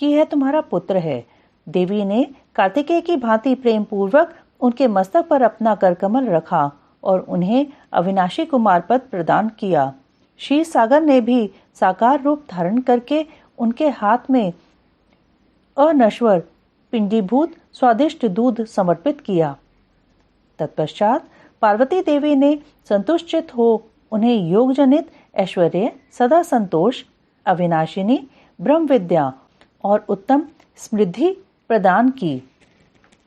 कि यह तुम्हारा पुत्र है। देवी ने कार्तिकेय की भांति प्रेम पूर्वक उनके मस्तक पर अपना करकमल रखा और उन्हें अविनाशी कुमार पद प्रदान किया। क्षीर सागर ने भी साकार रूप धारण करके उनके हाथ में अनश्वर पिंडीभूत स्वादिष्ट दूध समर्पित किया। तत्पश्चात पार्वती देवी ने संतुष्ट हो उन्हें योग जनित ऐश्वर्य, सदा संतोष, अविनाशिनी ब्रह्म विद्या और उत्तम समृद्धि प्रदान की।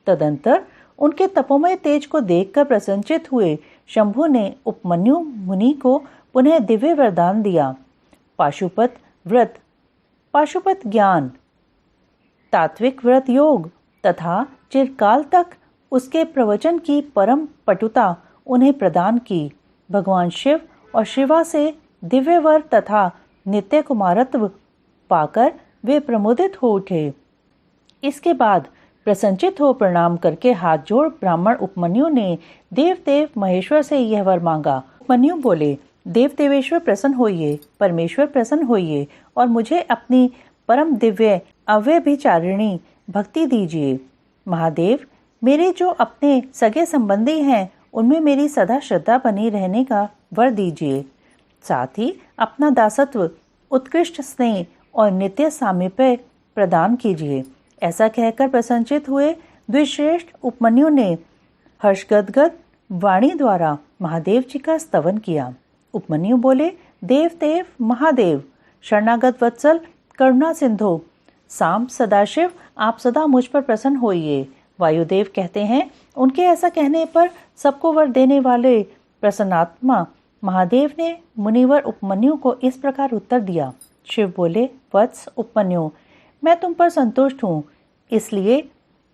तदंतर उनके तपोमय तेज को देखकर प्रसन्नचित हुए शंभु ने उपमन्यु मुनि को पुनः दिव्य वरदान दिया। पाशुपत व्रत, पाशुपत ज्ञान, तात्विक व्रत योग तथा चिरकाल तक उसके प्रवचन की परम पटुता उन्हें प्रदान की। भगवान शिव और शिवा से दिव्य वर तथा नित्य कुमारत्व पाकर वे प्रमुदित हो उठे। इसके बाद प्रसन्नचित हो प्रणाम करके हाथ जोड़ ब्राह्मण उपमन्यु ने देव महेश्वर से यह वर मांगा। उपमन्यु बोले, देव देवेश्वर प्रसन्न होइए, परमेश्वर प्रसन्न होइए और मुझे अपनी परम दिव्य अव्यभिचारिणी भक्ति दीजिए। महादेव, मेरे जो अपने सगे संबंधी हैं उनमें मेरी सदा श्रद्धा बनी रहने का वर दीजिए। साथ ही अपना दासत्व, उत्कृष्ट स्नेह और नित्य सामीप्य प्रदान कीजिए। ऐसा कहकर प्रसन्नचित हुए द्विश्रेष्ठ उपमन्यु ने हर्षगदगद वाणी द्वारा महादेव जी का स्तवन किया। उपमन्यु बोले, देव महादेव, शरणागत वत्सल, करुणा सिंधु, साम सदाशिव, आप सदा मुझ पर प्रसन्न होइए। वायुदेव कहते हैं, उनके ऐसा कहने पर सबको वर देने वाले प्रसन्नात्मा महादेव ने मुनिवर उपमन्यु को इस प्रकार उत्तर दिया। शिव बोले, वत्स उपमन्यु, मैं तुम पर संतुष्ट हूँ, इसलिए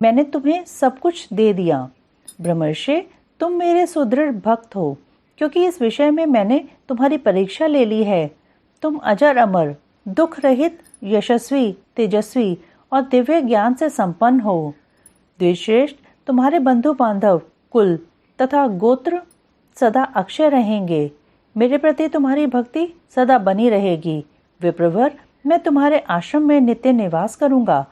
मैंने तुम्हें सब कुछ दे दिया। ब्रह्मर्षि, तुम मेरे सुदृढ़ भक्त हो, क्योंकि इस विषय में मैंने तुम्हारी परीक्षा ले ली है। तुम अजर अमर, दुख रहित, यशस्वी, तेजस्वी और दिव्य ज्ञान से संपन्न हो। द्विश्रेष्ठ, तुम्हारे बंधु बांधव, कुल तथा गोत्र सदा अक्षय रहेंगे। मेरे प्रति तुम्हारी भक्ति सदा बनी रहेगी। विप्रवर, मैं तुम्हारे आश्रम में नित्य निवास करूंगा।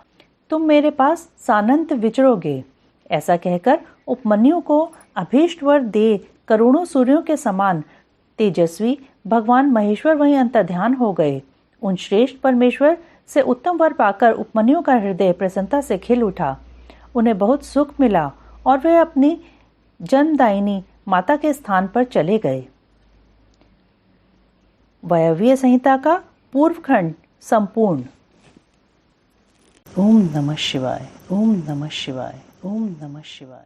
तुम मेरे पास सानंत विचरोगे। ऐसा कहकर उपमन्यु को अभीष्ट वर दे करोड़ों सूर्यों के समान तेजस्वी भगवान महेश्वर वहीं अंतर्ध्यान हो गए। उन श्रेष्ठ परमेश्वर से उत्तम वर पाकर उपमन्यु का हृदय प्रसन्नता से खिल उठा। उन्हें बहुत सुख मिला और वे अपनी जन्मदायिनी माता के स्थान पर चले गए। वायव्य संहिता का पूर्व खंड संपूर्ण। ओम नमः शिवाय, ओम नमः शिवाय, ओम नमः शिवाय।